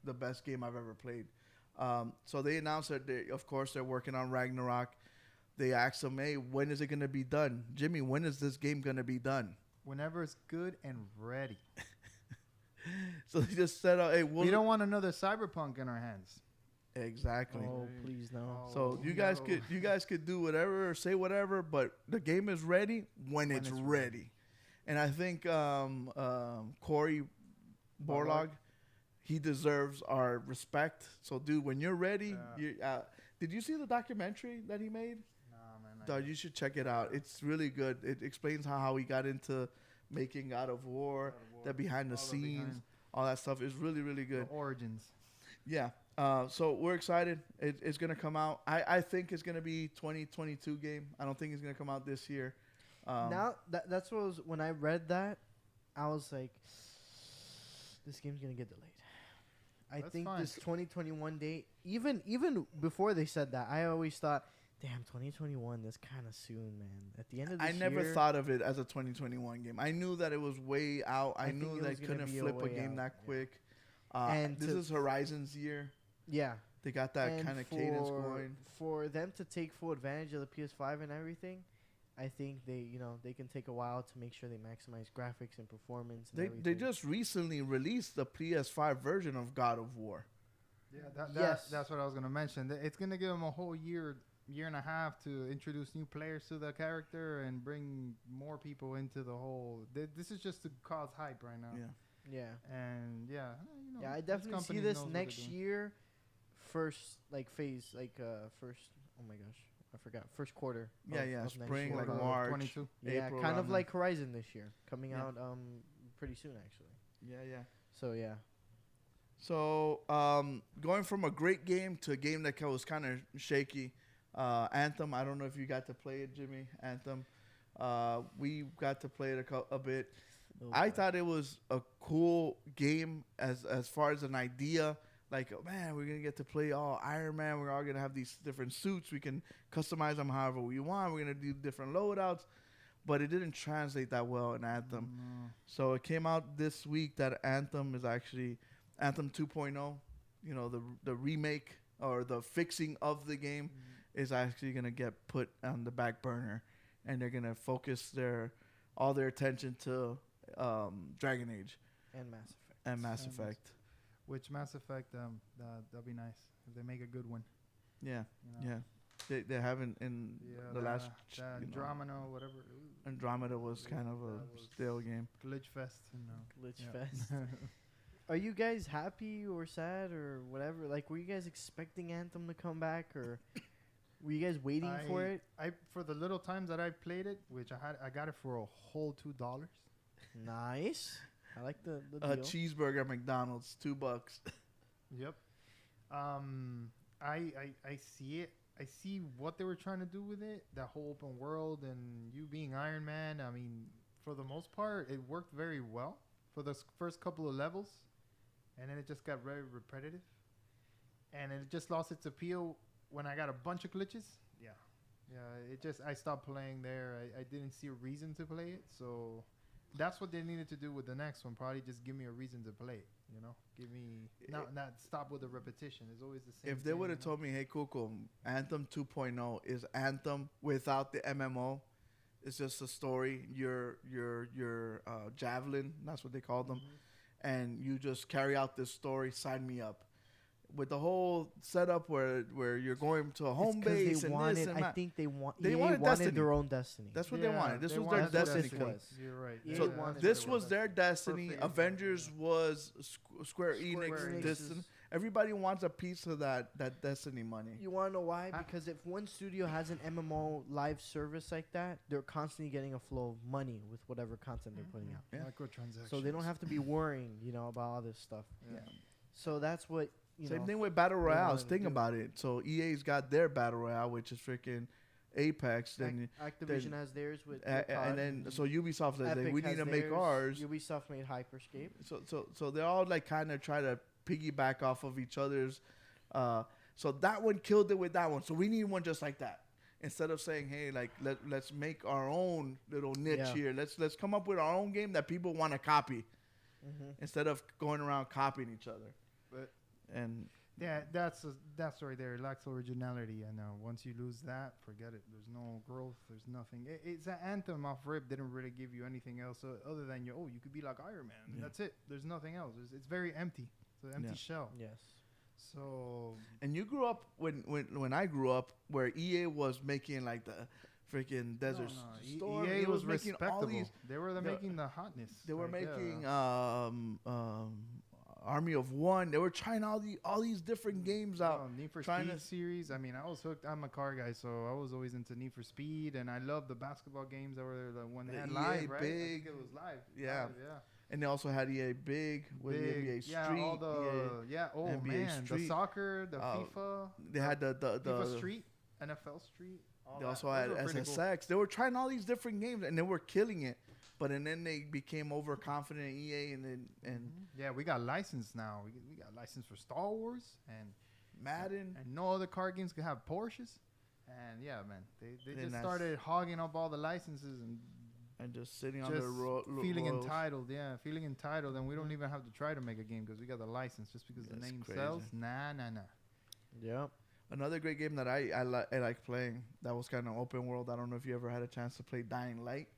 the best game I've ever played. So they announced that they're working on Ragnarok. They asked him, "Hey, when is it gonna be done, Jimmy? When is this game gonna be done?" Whenever it's good and ready. So they just said, "Hey, We don't want another Cyberpunk in our hands." Exactly. Oh, please no. So you guys could do whatever or say whatever, but the game is ready when it's ready. And I think Cory Borlaug, he deserves our respect. So, dude, when you're ready, did you see the documentary that he made? Nah, man. Dog, you should check it out. It's really good. It explains how he got into making God of War, the behind the scenes, all that stuff. Is really, really good. The origins. Yeah. So we're excited. It's going to come out. I think it's going to be 2022 game. I don't think it's going to come out this year. Now that's what was when I read that, I was like, this game's gonna get delayed. I think this 2021 date, even before they said that, I always thought, damn, 2021, that's kind of soon, man. At the end of this year, I never thought of it as a 2021 game. I knew that it was way out. I knew they couldn't flip a game that quick. And this is Horizon's year. Yeah. They got that kind of cadence going. For them to take full advantage of the PS5 and everything, I think they can take a while to make sure they maximize graphics and performance. And they just recently released the PS5 version of God of War. Yeah, that's what I was gonna mention. It's gonna give them a whole year year and a half to introduce new players to the character and bring more people into the whole. This is just to cause hype right now. Yeah. Yeah. And Yeah, I this definitely see company this knows what they're next doing. year. First, like phase, like first. Oh my gosh, I forgot. First quarter. Yeah, of yeah. next Spring, year. like Quarter of March. 22. Yeah, April, kind around of there. like Horizon this year, coming Yeah. out pretty soon actually. Yeah, yeah. So yeah. So going from a great game to a game that was kind of shaky. Anthem. I don't know if you got to play it, Jimmy. Anthem. We got to play it a bit. I thought it was a cool game as far as an idea. Like, oh, man, we're gonna get to play all Iron Man. We're all gonna have these different suits. We can customize them however we want. We're gonna do different loadouts, but it didn't translate that well in Anthem. No. So it came out this week that Anthem is actually Anthem 2.0. You know, the remake or the fixing of the game is actually gonna get put on the back burner, and they're gonna focus all their attention to Dragon Age And Mass Effect. and Mass And Effect. Which Mass Effect? That'll be nice if they make a good one. Yeah, You know? yeah. They haven't in the last the you know, Andromeda, whatever. Ooh, Andromeda was kind of that a was stale game. Glitch Fest. Glitch Yeah. Fest. Are you guys happy or sad or whatever? Like, were you guys expecting Anthem to come back, or were you guys waiting for it? For the little times that I played it, which I got it for a whole $2. Nice. I like the A deal. cheeseburger at McDonald's, $2. Yep. I see it. I see what they were trying to do with it. That whole open world and you being Iron Man. I mean, for the most part, it worked very well for the first couple of levels, and then it just got very repetitive, and it just lost its appeal when I got a bunch of glitches. Yeah. I stopped playing there. I didn't see a reason to play it, so that's what they needed to do with the next one. Probably just give me a reason to play it. You know, give me not stop with the repetition. It's always the same. If they would have told me, hey, Kuko, Anthem 2.0 is Anthem without the MMO, it's just a story. Your javelin, that's what they call them, and you just carry out this story. Sign me up. With the whole setup where you're going to a home base and this and that. I think they They EA wanted Destiny. their own Destiny. That's what they wanted. This was their wanted Destiny Destiny. queen. was. You're right. EA So wanted this their was their Destiny. Perfect Avengers was Square Enix. Enix's- Destiny. Everybody wants a piece of that Destiny money. You want to know why? I- Because if one studio has an MMO live service like that, they're constantly getting a flow of money with whatever content they're putting out. Yeah. Microtransactions. So they don't have to be worrying, about all this stuff. Yeah. So that's what Same thing with Battle Royales. wanted to Think do. about it. So EA's got their Battle Royale, which is freaking Apex. Then Activision has theirs with and then so Ubisoft says, Epic we has need to make theirs. ours. Ubisoft made Hyperscape. So they're all like kind of try to piggyback off of each other's. So that one killed it with that one. So we need one just like that. Instead of saying, hey, like let's make our own little niche Yeah. here. Let's come up with our own game that people want to copy Mm-hmm. instead of going around copying each other. But And yeah, that's right there. It lacks originality, and once you lose that, forget it. There's no growth. There's nothing. It's an Anthem off rip. Didn't really give you anything else other than you could be like Iron Man. Yeah. That's it. There's nothing else. It's very empty. It's an empty Yeah. shell. Yes. So And you grew up when I grew up where EA was making like the freaking Desert Storm. EA It was making all respectable. these. They were making the hotness. They were Like, yeah. making Army of One. They were trying all these different games out. Need for trying Speed to- series. I mean, I was hooked. I'm a car guy, so I was always into Need for Speed, and I love the basketball games that were the one they The had EA live, right? I Big. think it was live. Yeah. Live, yeah. And they also had EA Big with the NBA Street. Yeah, all the Oh NBA man, Street. the soccer, the Uh, FIFA. They had the FIFA Street, NFL Street. All They that. also Those had were pretty cool. SSX. They were trying all these different games and they were killing it. But and then they became overconfident in EA and Yeah, we got licensed now. We got licensed for Star Wars and Madden. and no other car games could have Porsches. And yeah, man, they Then just that's- started hogging up all the licenses and just sitting on just the feeling royals. entitled. Yeah, feeling entitled, and we don't even have to try to make a game because we got the license just because the That's name crazy. sells. Nah. Yep. Another great game that I like playing that was kind of open world. I don't know if you ever had a chance to play Dying Light.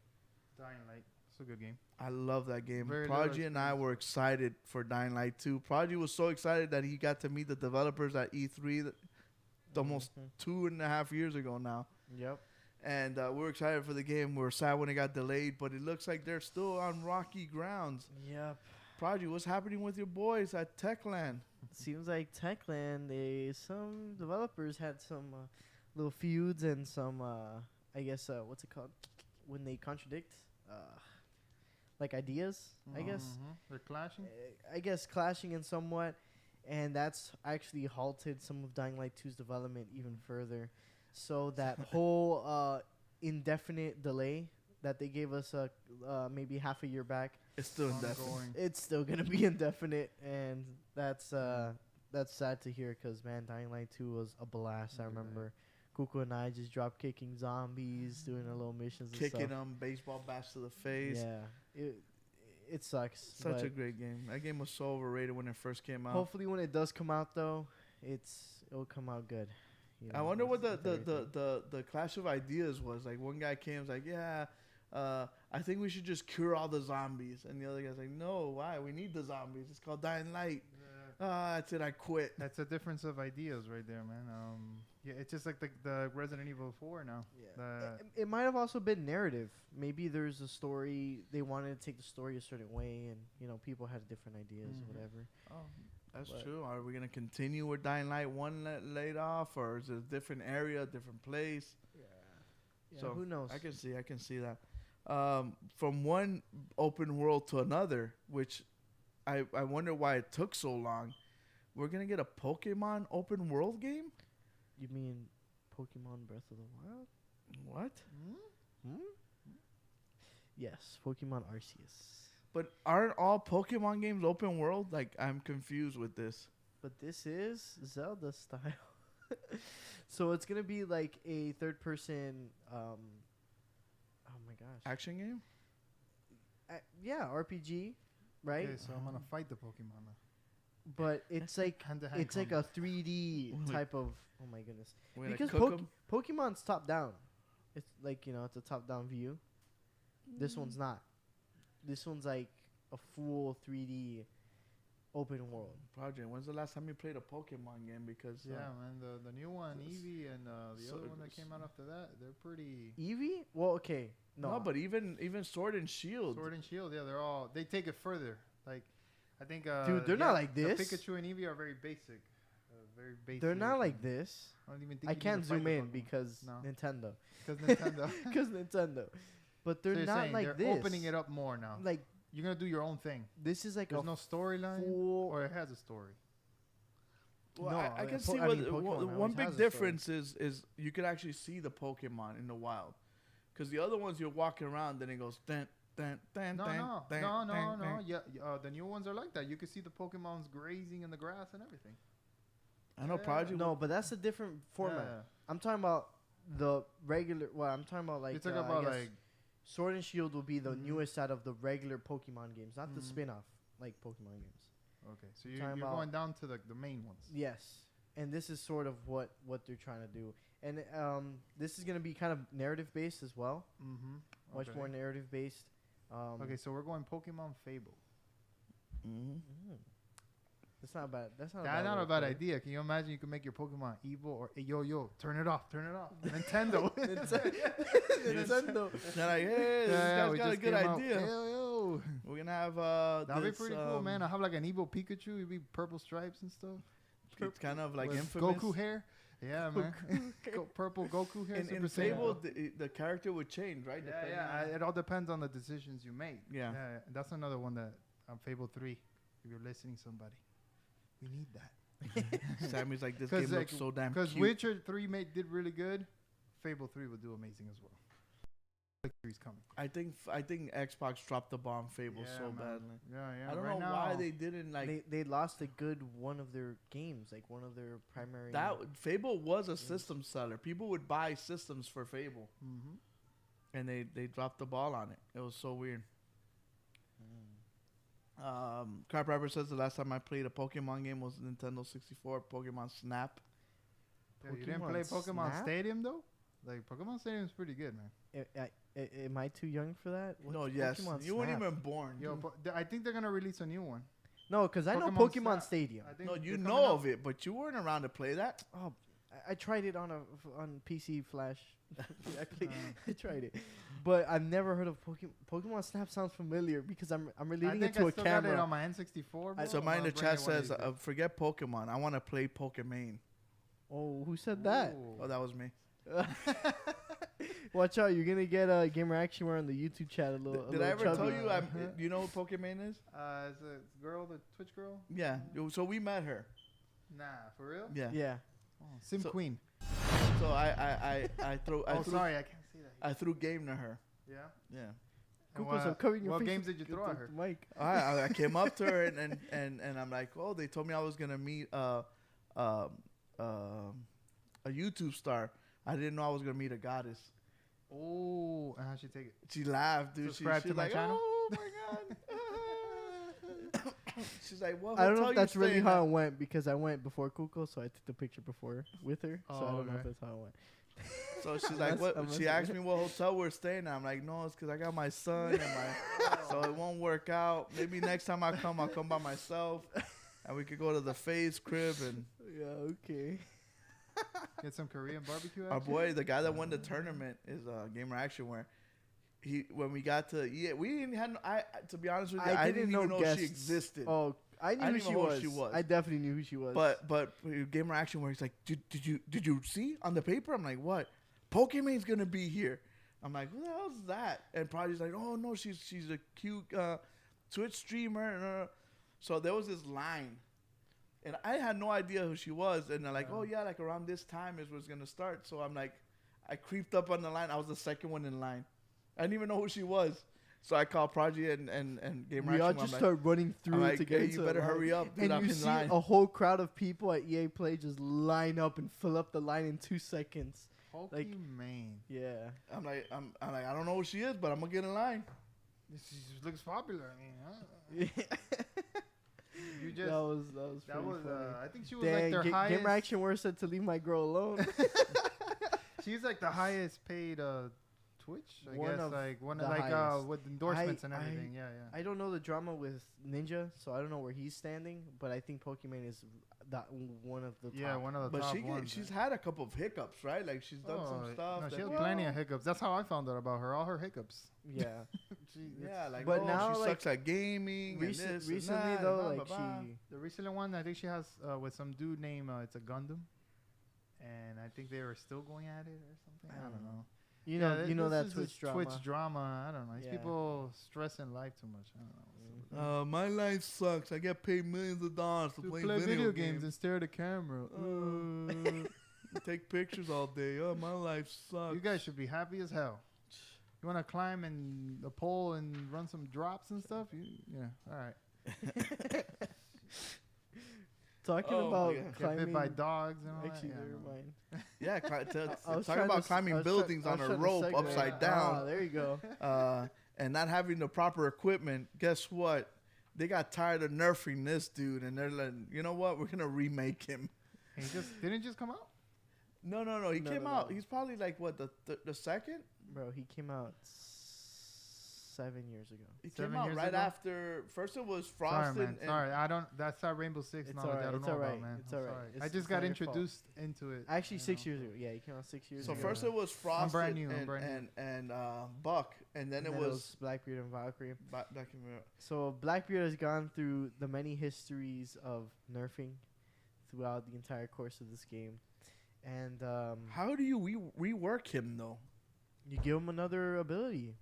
Dying Light, it's a good game. I love that game. Very Prodigy little and I were excited for Dying Light 2. Prodigy was so excited that he got to meet the developers at E3 almost 2.5 years ago now. Yep. And we're excited for the game. We're sad when it got delayed, but it looks like they're still on rocky grounds. Yep. Prodigy, what's happening with your boys at Techland? Seems like Techland, some developers had some little feuds and some, I guess, what's it called? When they contradict, like ideas, I guess. They're clashing? I guess clashing in somewhat. And that's actually halted some of Dying Light 2's development even further. So that whole indefinite delay that they gave us maybe half a year back, It's still indefinite. it's still going to be indefinite. And that's sad to hear because, man, Dying Light 2 was a blast. I remember Kuku and I just drop kicking zombies, doing our little missions and Kicking stuff. them, baseball bats to the face. Yeah, it sucks. Such a great game. That game was so overrated when it first came out. Hopefully, when it does come out, though, it'll come out good. You I know, wonder what with everything. the clash of ideas was. Like, one guy came, was like, yeah, I think we should just cure all the zombies. And the other guy's like, no, why? We need the zombies. It's called Dying Light. That's it. I quit. That's a difference of ideas right there, man. Yeah, it's just like the Resident Evil 4 now. Yeah. It might have also been narrative. Maybe there's a story. They wanted to take the story a certain way, and, you know, people had different ideas or whatever. Oh, that's true. Are we going to continue with Dying Light 1 laid off, or is it a different area, a different place? Yeah, So who knows? I can see that. From one open world to another, which I wonder why it took so long. We're going to get a Pokemon open world game? You mean Pokemon Breath of the Wild? What? Yes, Pokemon Arceus. But aren't all Pokemon games open world? Like, I'm confused with this. But this is Zelda style. So it's going to be like a third-person, oh my gosh. Action game? Yeah, RPG, right? Okay, so I'm gonna fight the Pokemon now. But it's like Hand-to-hand it's like a 3D type of. Oh my goodness! We're gonna Because cook 'em? Pokemon's top down. It's like, you know, it's a top down view. This one's not. This one's like a full 3D open world. Project, when's the last time you played a Pokemon game? Because Yeah, man, the new one, Eevee, and the so other one that came out after that, they're pretty. Eevee? Well, okay. no, but even Sword and Shield. Sword and Shield, yeah, they take it further. Like, I think. Dude, they're not like this. The Pikachu and Eevee are very basic. Very basic. They're not like this. I don't even think I you need can't to fight zoom the in Pokemon. because No. Nintendo. Because Nintendo. Because Nintendo. But they're So you're not saying like they're this. opening it up more now. Like, You're gonna do your own thing. this is like There's a no storyline, full. or it has a story. Well, No, I can Po- see I what mean, Pokemon one always big has a story. difference is you could actually see the Pokemon in the wild. Because the other ones you're walking around, then it goes dun, dun, dun, No, dun, no, dun, no, dun, no, dun. no. Yeah, the new ones are like that. You can see the Pokemons grazing in the grass and everything. I know Yeah. Project. No, but that's a different format. Yeah. I'm talking about the regular. Well, I'm talking about like. You're talking I about guess like Sword and Shield will be the Mhm. newest out of the regular Pokemon games, not the Mhm. spin-off like Pokemon games. okay, so you're talking about- going down to the main ones. Yes, and this is sort of what they're trying to do, and this is gonna be kind of narrative based as well, Mm-hmm. much more narrative based. Okay, so we're going Pokemon Fable. Mhm. That's not bad. That's not. That's not way a to bad put it. idea. Can you imagine you can make your Pokemon evil or yo, turn it off, Nintendo. Nintendo. They're like, hey, this guy's we got a just good came out. idea. Yo. We're gonna have That'd be this, pretty cool, man. I have like an evil Pikachu. It'd be purple stripes and stuff. It's kind of like With infamous. Goku hair. Yeah, man. Purple Goku hair. In Super Saiyan. Fable, the character would change, right? Yeah, Depending yeah. on- It all depends on the decisions you make. Yeah. That's another one that Fable 3. If you're listening, somebody, we need that. Sammy's like, this game looks so damn Because cute. Witcher 3 did really good. Fable 3 will do amazing as well. Victory's coming. I think Xbox dropped the bomb Fable Yeah, so man. badly. Yeah. I don't right know now, why they didn't like They lost a good one of their games, like one of their primary. that. Fable was a system seller. People would buy systems for Fable, Mhm. and they dropped the ball on it. It was so weird. Crab Rapper says the last time I played a Pokemon game was Nintendo 64, Pokemon Snap. Yeah, you didn't play Pokemon Pokemon Snap? Stadium though? Like Pokemon Stadium is pretty good, man. Am I too young for that? No, What's yes, Pokemon you weren't Snap? even born. Yo, I think they're gonna release a new one. No, because I know Pokemon Pokemon Snap. Stadium. I think No, you they're know coming of it, but you weren't around to play that. Oh, I tried it on PC Flash. I tried it, but I've never heard of Pokemon Snap. Sounds familiar because I'm relating it to a camera. I got it on my N64. Bro. Somebody in the chat says, "Forget Pokemon. I want to play Pokemon." Oh, who said that? Oh, that was me. Watch out! You're gonna get a Gamer Action Wear on the YouTube chat. Did I ever tell you? You know what Pokemon is? It's a girl, the Twitch girl. Yeah. So we met her. Nah, for real? Yeah. Yeah. Oh, Sim Queen. So I threw. Sorry, I can't say that. I threw game to her. Yeah. Yeah. What games did you throw at her? Mike. I came up to her and I'm like, oh, they told me I was gonna meet a YouTube star. I didn't know I was gonna meet a goddess. Oh, and how'd she take it? She laughed, dude. Subscribe to my like, channel? oh my god. She's like, well, I don't know if that's really how it went because I went before Kuko, so I took the picture before with her. So I don't know if that's how it went. So she's like, what? She asked me what hotel we're staying at. I'm like, no, it's because I got my son and so it won't work out. Maybe next time I'll come by myself, and we could go to the FaZe crib and. Yeah. Okay. Get some Korean barbecue. Our boy, the guy that won the tournament, is Gamer Action Wear. When we got to we didn't have. To be honest with you, I didn't even know she existed. Oh, I knew who she was. I definitely knew who she was. But Gamer Action Wear, he's like, did you see on the paper? I'm like, what? Pokemon's gonna be here. I'm like, who the hell's that? And Prodigy's like, oh no, she's a cute Twitch streamer. So there was this line. And I had no idea who she was. And they're like, oh, yeah, like around this time is what's going to start. So I'm like, I creeped up on the line. I was the second one in line. I didn't even know who she was. So I called Prodigy and Gamer Action. We all just start running through to get into you better hurry up. Dude, and I'm you in see line. A whole crowd of people at EA Play just line up and fill up the line in 2 seconds. Pokemon. Yeah. I'm like, I don't know who she is, but I'm going to get in line. She looks popular. I mean, You just, that was funny. I think she was like their highest. Gamer Action Wear said to leave my girl alone. She's like the highest paid Twitch. I guess one of highest. with endorsements and everything. Yeah. I don't know the drama with Ninja, so I don't know where he's standing. But I think Pokemon is one of the top. Yeah, one of the top ones. She's had a couple of hiccups, right? Like she's done some stuff. No, she had plenty of hiccups. That's how I found out about her. All her hiccups. Yeah. Like, but now she sucks at gaming. Recently, and though, blah, blah, blah. The recent one, I think she has with some dude named it's a Gundam, and I think they were still going at it or something. I don't know. You know that Twitch drama. I don't know. These people stress in life too much. I don't know. My life sucks. I get paid millions of dollars to play video games and stare at the camera. Take pictures all day. My life sucks. You guys should be happy as hell. You want to climb in a pole and run some drops and stuff? Yeah. All right. Talking about climbing. Get bit by dogs and all actually, that. Yeah, talking about climbing buildings on a rope upside down. Oh, there you go. And not having the proper equipment. Guess what? They got tired of nerfing this dude, and they're like, you know what? We're gonna remake him. Didn't just come out? No. He came out. He's probably like what the second. Bro, he came out 7 years ago. He came out right after. First it was Frost. Sorry, I don't. That's not Rainbow Six knowledge. I don't know about, man. It's alright. I just got introduced into it. Actually, 6 years ago. Yeah, he came out 6 years ago. So first it was Frost. I'm brand new. And Buck, and then it was Blackbeard and Valkyrie. Blackbeard. So Blackbeard has gone through the many histories of nerfing throughout the entire course of this game, and how do you rework him though? You give him another ability.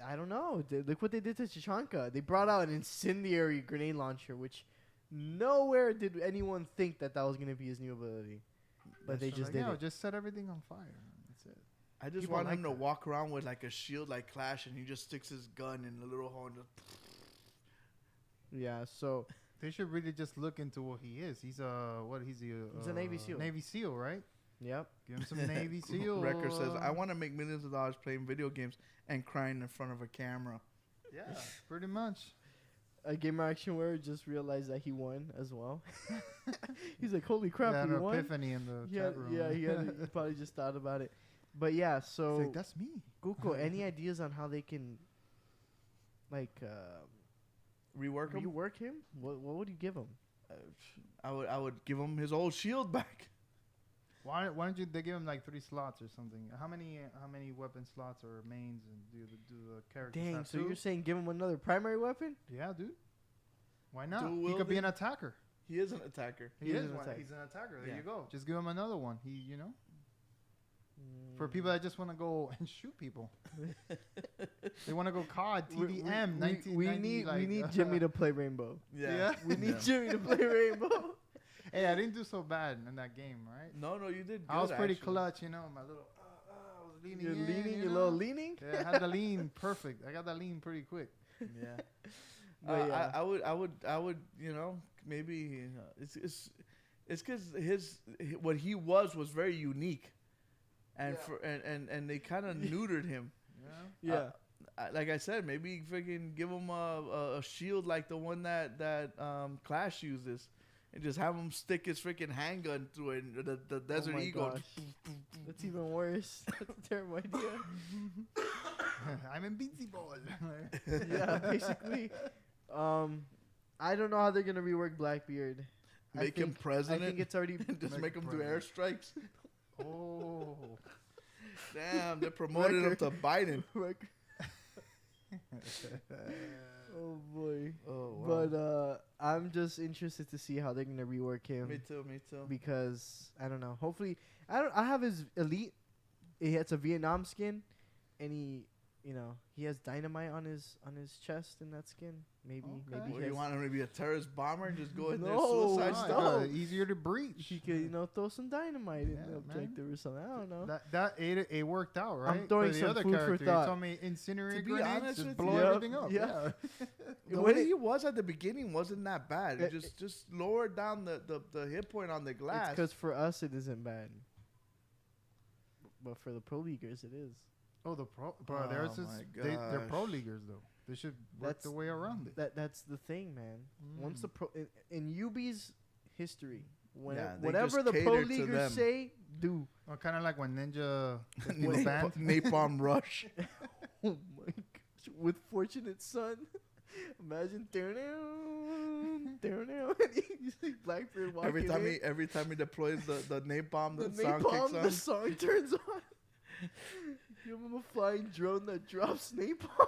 I don't know. Look what they did to Chichanka. They brought out an incendiary grenade launcher, which nowhere did anyone think that was going to be his new ability. But they just did it. Just set everything on fire. That's it. I just want him to walk around with like a shield like Clash, and he just sticks his gun in a little hole and just... Yeah, so... They should really just look into what he is. He's he's a Navy SEAL. Navy SEAL, right? Yep. Give him some Navy SEAL. Wrecker says, I want to make millions of dollars playing video games and crying in front of a camera. Yeah, pretty much. A Gamer Action Wear just realized that he won as well. He's like, holy crap, he won. Epiphany in the chat room. Yeah, he probably just thought about it. But yeah, so... He's like, that's me. Google, any ideas on how they can, like... rework him? What would you give him? I would give him his old shield back. Why don't they give him like 3 slots or something? How many weapon slots or mains and do the characters Dang, have? so 2? you're saying give him another primary weapon? Yeah, dude. Why not? Dual He could be wielding? an attacker. He is an attacker. He is an one. attacker. He's an attacker. There Yeah. you go. Just give him another one. For people that just want to go and shoot people. They want to go COD, TDM, 1990. We need Jimmy to play Rainbow. Yeah. We need Jimmy to play Rainbow. Hey, I didn't do so bad in that game, right? No, you did good. I was pretty actually. clutch, my little. I was leaning. You're in, leaning, you you're a know? little leaning. Yeah, I had the lean perfect. I got that lean pretty quick. Yeah. But yeah. I would, maybe it's because what he was very unique, and and they kind of neutered him. Yeah. Yeah. Like I said, maybe freaking give him a shield like the one that Clash uses, and just have him stick his freaking handgun through it. The Desert my Eagle. gosh. That's even worse. That's a terrible idea. I'm invincible. Yeah, basically. I don't know how they're gonna rework Blackbeard. Make him president. I think it's already. Just make him do president. airstrikes. Oh. Damn, they promoted him to Biden. Oh boy. Oh wow. But I'm just interested to see how they're gonna rework him. Me too. Because I don't know. Hopefully, I have his elite. It's a Vietnam skin, and he has dynamite on his chest in that skin. Maybe Okay. he Well, has, you want him to be a terrorist bomber and just go in there No, suicide no. style? Easier to breach. he could throw some dynamite in Yeah, the man. objective or something. I don't know. It worked out, right? throwing for the some other food for character, thought. You told me incinerate To be grenades, honest just with blow you- everything up. yeah. The When way it- he was at the beginning wasn't that bad. It- Just lower down the hit point on the It's glass. because for us it isn't bad, but for the pro leaguers it is. Oh, the pro, bro. Oh There's my they're pro gosh. leaguers though. They should work the way around it. That's the thing, man. Once the Mm. pro in UB's history, Yeah, they whatever just the pro cater to leaguers them. say, do. Well, kind of like when Ninja was banned. Napalm Rush. Oh my gosh! With Fortunate Son, imagine down. You see Blackbeard walking Every time he deploys the napalm, the the song napalm, kicks on. the song turns on. Give him a flying drone that drops napalm.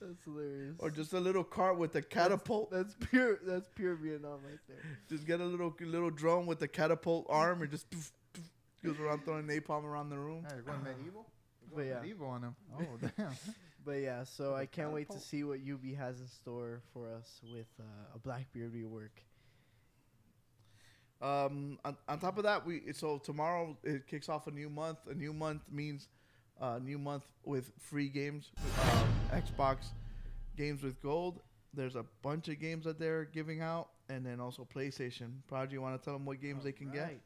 That's hilarious. Or just a little cart with a catapult. That's pure Vietnam right there. Just get a little drone with a catapult arm and just poof, poof, goes around throwing napalm around the room. Hey, you're going medieval. But yeah. Medieval on him. Oh damn. But yeah, so I can't wait to catapult. see what UB has in store for us with a Blackbeard rework. On top of that, so tomorrow it kicks off a new month. A new month means new month with free games, Xbox games with gold. There's a bunch of games that they're giving out, and then also PlayStation. Prodigy, you want to tell them what games they can get? Right.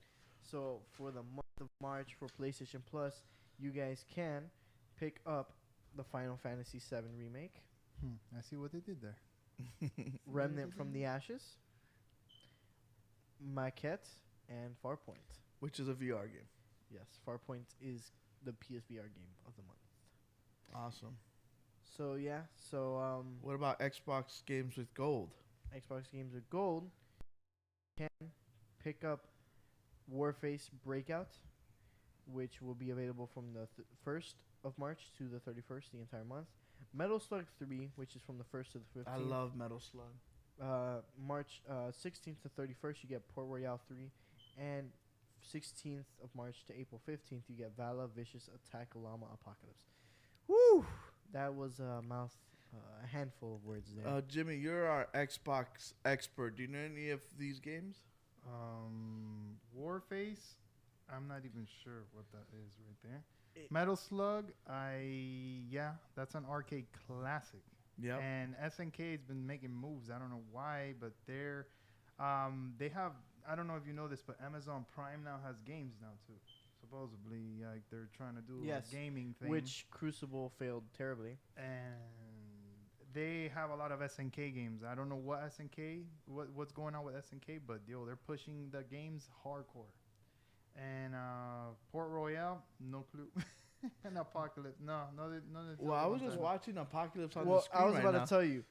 So for the month of March for PlayStation Plus, you guys can pick up the Final Fantasy VII Remake, I see what they did there. Remnant from the Ashes, Maquette, and Farpoint. Which is a VR game. Yes, Farpoint is the PSVR game of the month. Awesome. So yeah, What about Xbox games with gold? Xbox games with gold can pick up Warface Breakout, which will be available from the 1st of March to the 31st, the entire month. Metal Slug 3, which is from the 1st to the 15th. I love Metal Slug. March 16th to 31st, you get Port Royale 3. And 16th of March to April 15th, you get Vala Vicious Attack Llama Apocalypse. Woo! That was a handful of words there. Jimmy, you're our Xbox expert. Do you know any of these games? Warface. I'm not even sure what that is right there. Metal Slug. That's an arcade classic. Yeah. And SNK has been making moves. I don't know why, but they have. I don't know if you know this, but Amazon Prime now has games now too. Supposedly, like they're trying to do Yes, a gaming thing. which Crucible failed terribly. And they have a lot of SNK games. I don't know what's going on with SNK, but they're pushing the games hardcore. And Port Royale, no clue. And Apocalypse, no. Well, I was just watching Apocalypse on the Well, screen I was right about now. to tell you.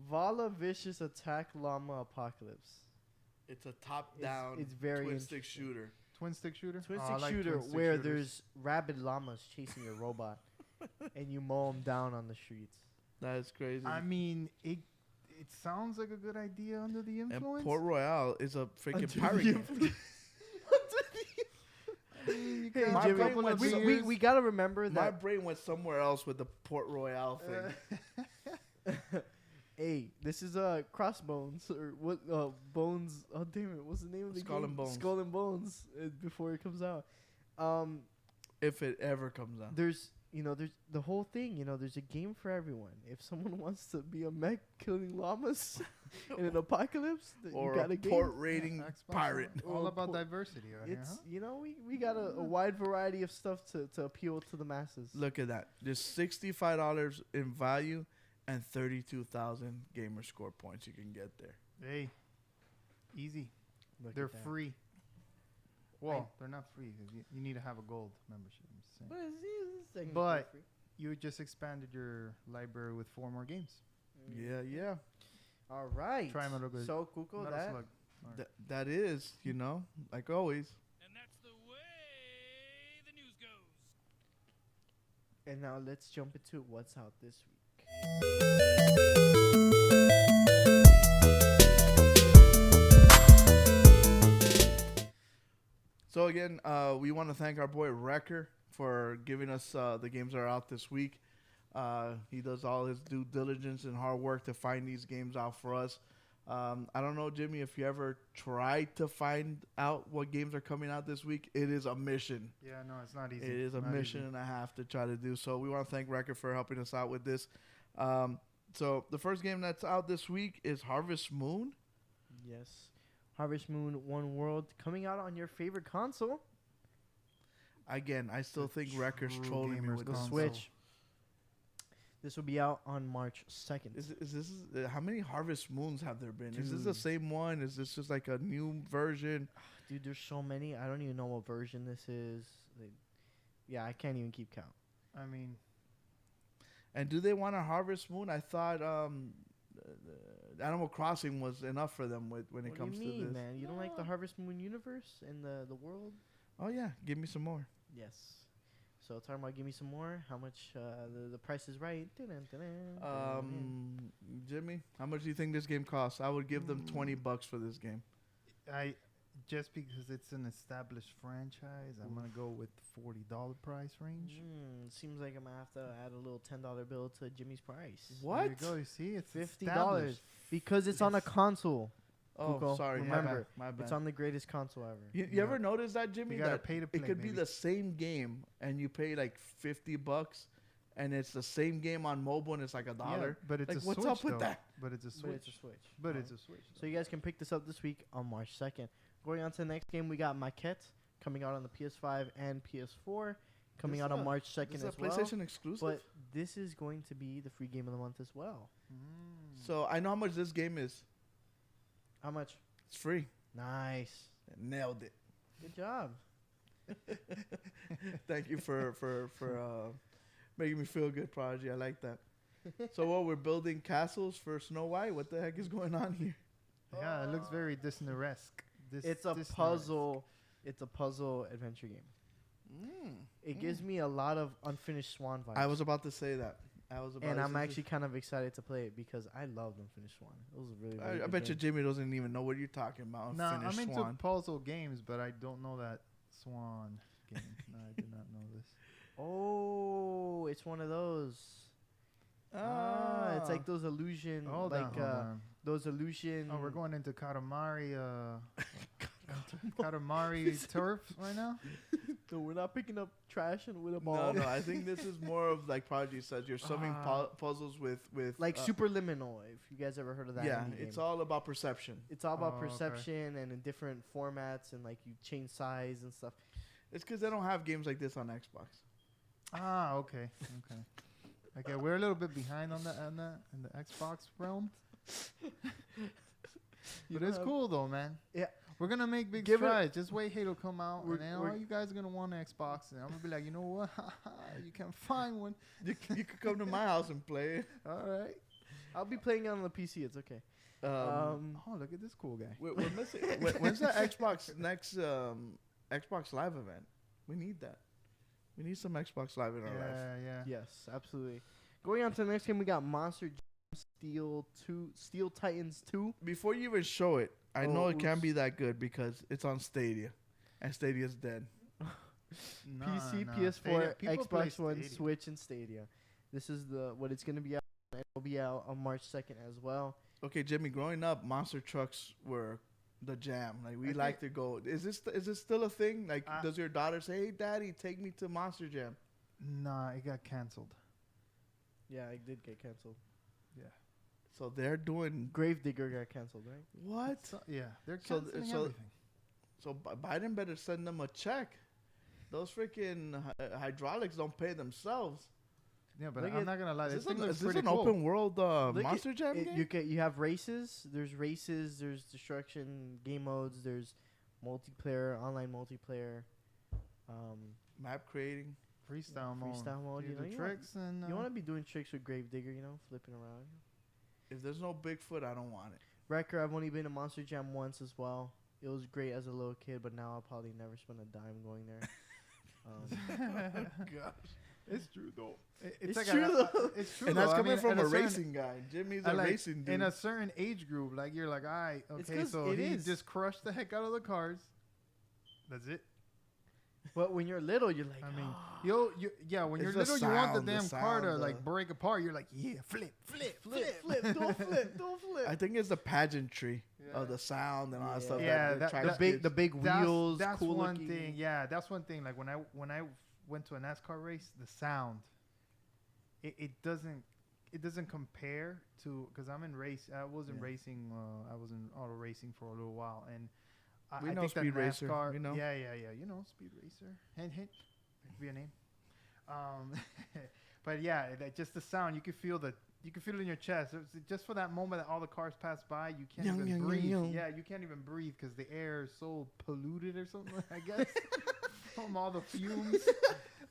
Vala Vicious Attack Llama Apocalypse. It's a top-down It's very twin-stick shooter. Twin stick shooter. Twin Oh, stick I like shooter twin stick where shooters. there's rabid llamas chasing your robot, and you mow them down on the streets. That is crazy. I mean, it sounds like a good idea under the and influence. Port Royale is a freaking Under pirate the game. You Hey, got a My Jimmy, brain couple went of so- beers. we gotta remember My that. brain went somewhere else with the Port Royale thing. Hey, this is Crossbones or what? Bones. Oh damn it! What's the name of the Skull game? and Bones. Skull and Bones. Before it comes out. If it ever comes out. There's the whole thing. There's a game for everyone. If someone wants to be a mech killing llamas in an apocalypse, then Or you got a a game. port raiding Xbox, pirate. All Or about port- diversity right here, It's huh? we got a wide variety of stuff to appeal to the masses. Look at that. There's $65 in value and 32,000 gamer score points you can get there. Hey, easy. Look They're at that. free. Well, they're not free 'cause you need to have a gold membership. I'm just saying. But it's technically But- free. You just expanded your library with 4 more games. Yeah, yeah. All right. Try Metal Gear- So Kuko, Metal that Slug. All right. That is, like always. And that's the way the news goes. and now let's jump into what's out this week. So again, we want to thank our boy Wrecker for giving us the games that are out this week. He does all his due diligence and hard work to find these games out for us. I don't know, Jimmy, if you ever tried to find out what games are coming out this week. It is a mission. Yeah, no, it's not easy. It is a Not mission easy. and a half to try to do. So we want to thank Wrecker for helping us out with this. So the first game that's out this week is Harvest Moon. Yes. Harvest Moon One World coming out on your favorite console, Again, I still The think Wrecker's true trolling me gamer's with the this. console. Switch. This will be out on March 2nd. Is this how many Harvest Moons have there been? Is this the Dude. same one? Is this just like a new version? Dude, there's so many. I don't even know what version this is. Yeah, I can't even keep count. I mean, And do they want a Harvest Moon? I thought Animal Crossing was enough for them when it What comes do you to mean, this. man? You don't like the Harvest Moon universe and the world? Oh yeah, give me some more. Yes. So talking about give me some more. How much? The price is right. Jimmy, how much do you think this game costs? I would give them $20 for this game. just because it's an established franchise, I'm gonna go with $40 price range. Seems like I'm gonna have to add a little $10 bill to Jimmy's price. What? There you go. You see, it's $50 established. because it's on a console. Oh, Kuko, sorry. remember, my bad. It's on the greatest console ever. You Yeah. ever notice that, Jimmy? You gotta That pay to play. it could be baby. the same game, and you pay like $50, and it's the same game on mobile, and it's like $1. Yeah, but it's Like, a what's Switch up with though. that? But it's a But Switch. it's a Switch. But it's a Switch. So you guys can pick this up this week on March 2nd. Going on to the next game, we got Maquette coming out on the PS5 and PS4, coming This out is on a- March Is 2nd this as a well. PlayStation exclusive? But this is going to be the free game of the month as well. So I know how much this game is. How much? It's free. Nice. Nailed it. Good job. Thank you for making me feel good, Prodigy. I like that. So what, we're building castles for Snow White? What the heck is going on here? Yeah, it looks very Disney-esque. It's a Disney-esque. puzzle. It's a puzzle adventure game. It gives me a lot of Unfinished Swan vibes. I was about to say that. and I'm actually kind of excited to play it because I loved Unfinished Swan. It was a really, really I good bet you game. Jimmy doesn't even know what you're talking about. No, I'm Unfinished into Swan. puzzle games, but I don't know that Swan game. No, I did not know this. Oh, it's one of those. It's like those illusion, Hold like on, hold on. those illusion. Oh, we're going into Katamari. Katamari turf right now. No, we're not picking up trash and with a No, ball. no. I think this is more of like Prodigy says. You're solving puzzles with Like Superliminal, if you guys ever heard of that. Yeah, indie it's game. all about perception. It's all about Oh, okay. perception and in different formats and like you change size and stuff. It's because they don't have games like this on Xbox. Ah, okay, okay, okay. We're a little bit behind on that in the Xbox realm, but it's cool though, man. Yeah. We're gonna make big Give it- strides. Just wait, Halo come out, We're- and then all you guys are gonna want an Xbox, and I'm gonna be like, you know what? You can find one. You could come to my house and play it. All right. I'll be playing it on the PC. It's okay. Oh, look at this cool guy. We're missing. When's the Xbox next Xbox Live event? We need that. We need some Xbox Live in our life. Yeah. Yes, absolutely. Going on to the next game, we got Monster Jam Steel Titans 2. Before you even show it, I know it can't oops. be that good because it's on Stadia, and Stadia's dead. PC, Nah. PS4, People play Xbox One, Stadia. Switch, and Stadia. This is what it's gonna be out. It will be out on March 2nd as well. Okay, Jimmy. Growing up, monster trucks were the jam. Like we I like to go. Is this still a thing? Like, does your daughter say, "Hey, Daddy, take me to Monster Jam"? Nah, it got canceled. Yeah, it did get canceled. So they're doing Gravedigger got canceled, right? what? Yeah, they're So- canceling so- everything. So Biden better send them a check. Those freaking hydraulics don't pay themselves. Yeah, but Look I'm at- not gonna lie. This thing Is looks this pretty an cool. open world Look at Monster Jam game? You have races. There's races. There's destruction game modes. There's multiplayer, online multiplayer. Map creating. Freestyle mode. Freestyle mode. You You know, do you tricks and You want to be doing tricks with Gravedigger, flipping around. If there's no Bigfoot, I don't want it. Wrecker, I've only been to Monster Jam once as well. It was great as a little kid, but now I'll probably never spend a dime going there. Gosh. It's true though. It's like true though. It's true. And though. that's I coming mean, from at a certain- racing guy. Jimmy's I a like, racing dude. in a certain age group, like you're like, all right, It's okay, 'cause so it he is. just crushed the heck out of the cars. That's it. But when you're little, you're like, I mean, when It's you're the little, you want the sound, the damn car to sound, like break apart. You're like, yeah, flip. don't flip. I think it's the pageantry Yeah. of the sound and all that stuff. Yeah, that that- attracts the kids. big wheels, That's cool one looking. thing. Yeah, that's one thing. Like when I went to a NASCAR race, the sound, it doesn't compare to, because I'm in race. I was in Yeah. racing. I was in auto racing for a little while, and We I know think that Speed Racer, NASCAR, we know. Yeah. You know, Speed Racer. Hint. That could be a name. But yeah, just the sound. You can feel it in your chest. Just for that moment that all the cars pass by, you can't Young, even young, breathe. young. Yeah, you can't even breathe because the air is so polluted or something. I guess from all the fumes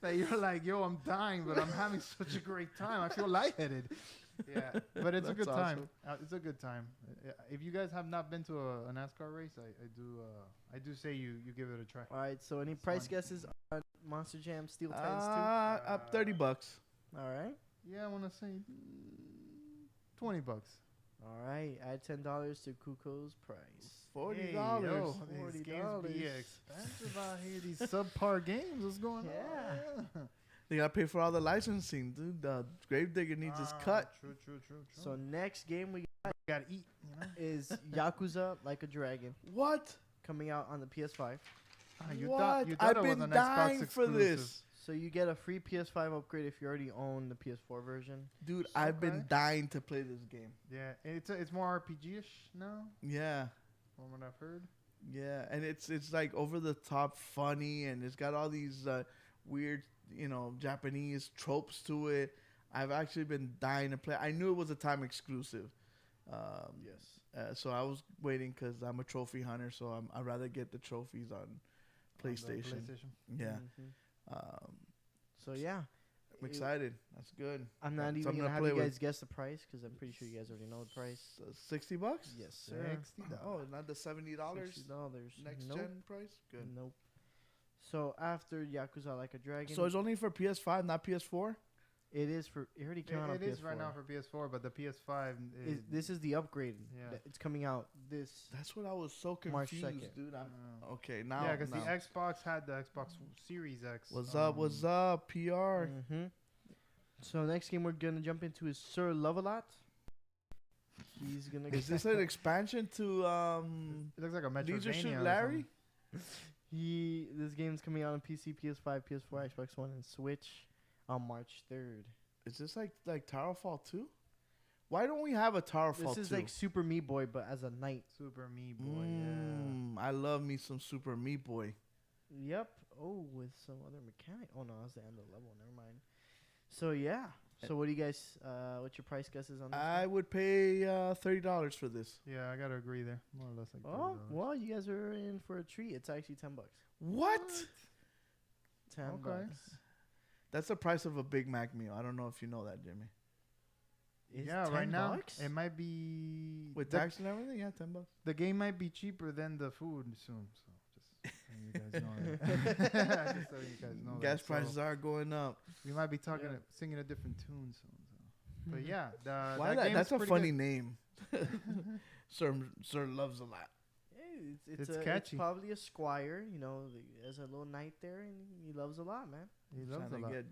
that you're like, yo, I'm dying, but I'm having such a great time. I feel lightheaded. Yeah, but it's a That's good time. awesome. It's a good time. If you guys have not been to a NASCAR race, I do say you give it a try. All right, so any It's price fun. guesses on Monster Jam Steel Titans Up $30. 2? All right. Yeah, I want to say $20. All right, add $10 to Kuko's price. $40. Hey, yo, these games be $40. expensive out here. These subpar games. What's going on? They gotta pay for all the licensing, dude. The Gravedigger needs his cut. True. So next game we Gotta eat. is Yakuza Like a Dragon, What? coming out on the PS5. You What? thought it I've was been an dying Xbox for exclusive. this, So you get a free PS5 upgrade if you already own the PS4 version. dude. I've been Okay. dying to play this game. Yeah, it's more RPG-ish now, Yeah, from what I've heard. yeah, and it's like over the top funny, and it's got all these weird, Japanese tropes to it. I've actually been dying to play. I knew it was a time exclusive. Yes. So I was waiting because I'm a trophy hunter, so I'd rather get the trophies on On the PlayStation. Yeah. Mhm. So yeah, I'm excited. That's good. I'm Yeah, not so even I'm gonna gonna have play you with- guys guess the price because I'm pretty sure you guys already know the price. $60? Yes, sir. Oh, not the $70 $60. next nope. gen price. Good. Nope. So after Yakuza Like a Dragon, So it's only for PS5, not PS4. it is for. It already came out on It PS4. is right now for PS4, but the PS5 is This is the upgrade. Yeah. It's coming out this. That's what I was so March confused, 2nd. dude. Oh. Okay, now. yeah, because the now. Xbox had the Xbox Series X. What's up? What's up? PR. Mm-hmm. So next game we're gonna jump into is Sir Love-A-Lot. He's gonna. Is this an expansion to It looks like a Metroidvania. Leadership or Larry? This game's coming out on PC, PS5, PS4, Xbox One, and Switch on March 3rd. Is this like Towerfall 2? Why don't we have a Towerfall 2? This is like Super Meat Boy, but as a knight. Super Meat Boy. I love me some Super Meat Boy. Yep. Oh, with some other mechanic. Oh no, that's the end of the level. Never mind. So yeah. So what do you guys? What's your price guesses on this? I would pay $30 for this. Yeah, I gotta agree there. More or less like Oh, $30. well, you guys are in for a treat. It's actually $10. What? $10. Okay. That's the price of a Big Mac meal. I don't know if you know that, Jimmy. Is Yeah, 10 right now bucks? it might be With the, tax and everything, yeah, $10. the game might be cheaper than the food soon. So just so you guys know that. Just so you guys know Gas that. prices So are going up. we might be talking, Yeah. singing a different tune soon. So. But yeah, Why that that? game's That's a pretty funny good. name. Sir loves a lot. Hey, It's it's catchy. probably a squire, you know, there's a little knight there, and he loves a lot, man. He loves Trying a to lot. get,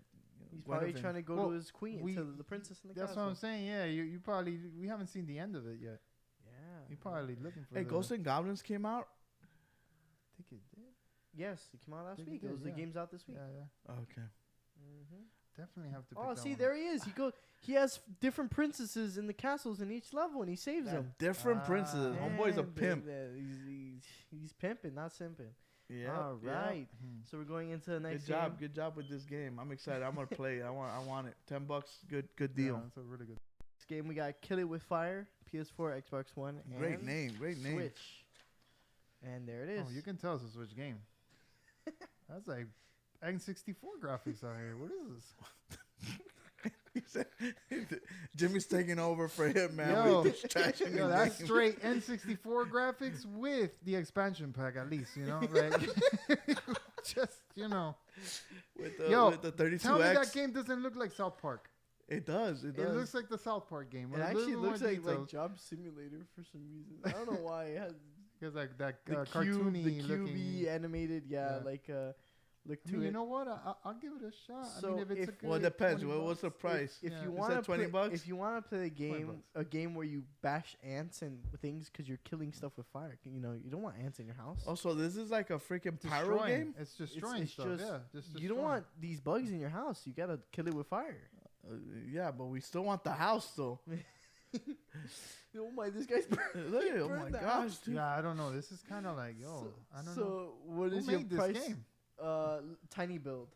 He's probably Guinevere. trying to go Well, to his queen, we- to the princess in the That's castle. what I'm saying. Yeah, you probably we haven't seen the end of it yet. Yeah. You're probably looking for. Hey, the, Ghosts and Goblins came out. I think it did. Yes, it came out last Think it week. did, The yeah. game's out this week. Yeah. Okay. Mm-hmm. Definitely have to. Pick Oh, that see, one there up. he is. He has different princesses in the castles in each level, and he saves them. Different princes. Ah. Homeboy's a Man, pimp. He's pimping, not simping. Yeah. All right. Hmm. So we're going into the next Good job. game. Good job with this game. I'm excited. I'm gonna play. I want it. $10. Good Yeah, deal. that's a really good. Next game we got Kill It With Fire, PS4, Xbox One, and Great name. Great name. Switch. And there it is. Oh, you can tell it's a Switch game. That's like N64 graphics out here. What is this? Jimmy's taking over for him, man. Yo, with this trashing Yo, the that's game. straight N64 graphics with the expansion pack, at least, you know? Like, just, you know. with the, Yo, with the 32X. Tell me that game doesn't look like South Park. It does. It It does. looks like the South Park game. It actually looks like Job Simulator for some reason. I don't know why. It has Because like that the cartoony the looking. QB animated, Yeah. like look I to mean, it. you know what? I'll give it a shot. I So mean, if it's a if- good well, it depends. 20 What's the bucks. price? If Yeah. you Is want to that 20 bucks? if you want to play a 20 game, bucks. a game where you bash ants and things because you're killing stuff with fire, you know, you don't want ants in your house. Also, this is like a freaking pyro Destroying. game. It's destroying it's stuff. just- Yeah, just You don't destroying. want these bugs in your house. You gotta kill it with fire. Yeah, but we still want the house, though. Oh my, this guy's Look at it. Oh burned my the gosh, house. dude. Yeah, I don't know. This is kind of like, yo, So, I don't so know. what Who is your made this price? game? Tiny Build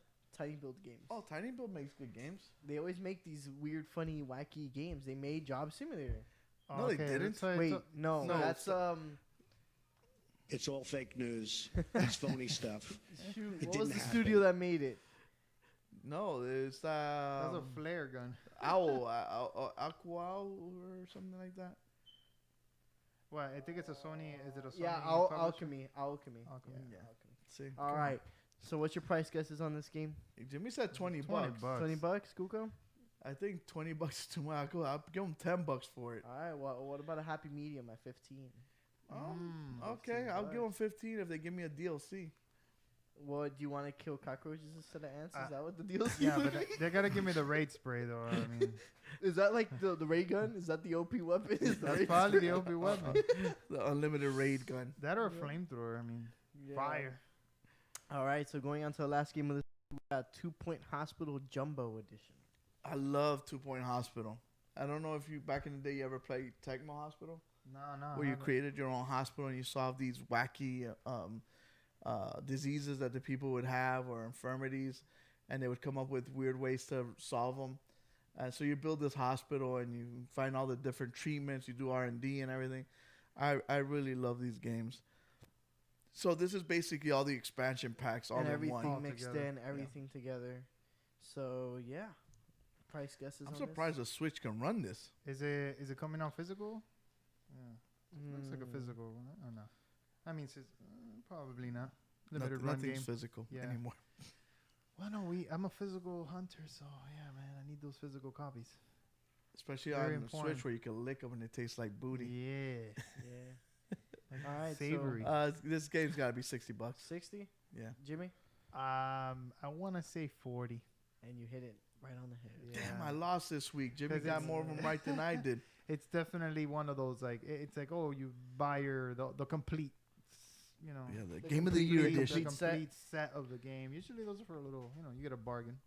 games. Oh, Tiny Build makes good games. They always make these weird, funny, wacky games. They made Job Simulator. No, they Okay, didn't. it's a- Wait, it's no, no, that's It's all fake news. It's phony stuff. shoot, It what was didn't the studio that made it? No, it's that's a flare gun. Owl, Aqua or something like that. Well, I think it's a Sony. Is it a Sony? Yeah, publisher? Alchemy. Alchemy. Yeah, Alchemy. See, All right. So what's your price guesses on this game? Jimmy said 20 20 bucks. bucks. $20, Kuko? I think 20 bucks is too much. I'll give him 10 bucks for it. All right. Well, what about a happy medium at 15? Okay, I'll give him 15 if they give me a DLC. Well, do you want to kill cockroaches instead of ants? Is Uh, that what the deal is? Yeah, but they gotta give me the raid spray though. I mean, Is that like the ray gun? Is that the OP weapon? Is the that's ray probably spray? the OP weapon. The unlimited raid gun. That or a flamethrower. I mean, Yeah. fire. All right. So going on to the last game of this, we got 2 Point Hospital Jumbo Edition. I love 2 Point Hospital. I don't know if you back in the day you ever played Tecmo Hospital, No. where you created your own hospital and you solved these wacky diseases that the people would have or infirmities, and they would come up with weird ways to solve them. And so you build this hospital and you find all the different treatments. You do R&D and everything. I really love these games. So this is basically all the expansion packs all And in everything one. All mixed together. in, everything together. So yeah, price guesses. I'm on surprised the Switch can run this. Is it coming out physical? Yeah, This? looks like a Mm. physical. Or no? I mean, probably not. Limited run Nothing's game. physical Yeah. anymore. Well, no, I'm a physical hunter, so yeah, man, I need those physical copies. Especially Very on the important. Switch where you can lick them and it tastes like booty. Yeah. Yeah. Like All right, so- savory. This game's got to be $60. 60, Yeah. Jimmy, I want to say 40. and you hit it right on the head. Yeah. Damn, I lost this week. Jimmy 'Cause got it's- more of them right than I did. It's definitely one of those like it's like, oh, you buy the complete, you know, Yeah, the The Game of the Year complete- the edition. set. complete set of the game. Usually those are for a little, you get a bargain.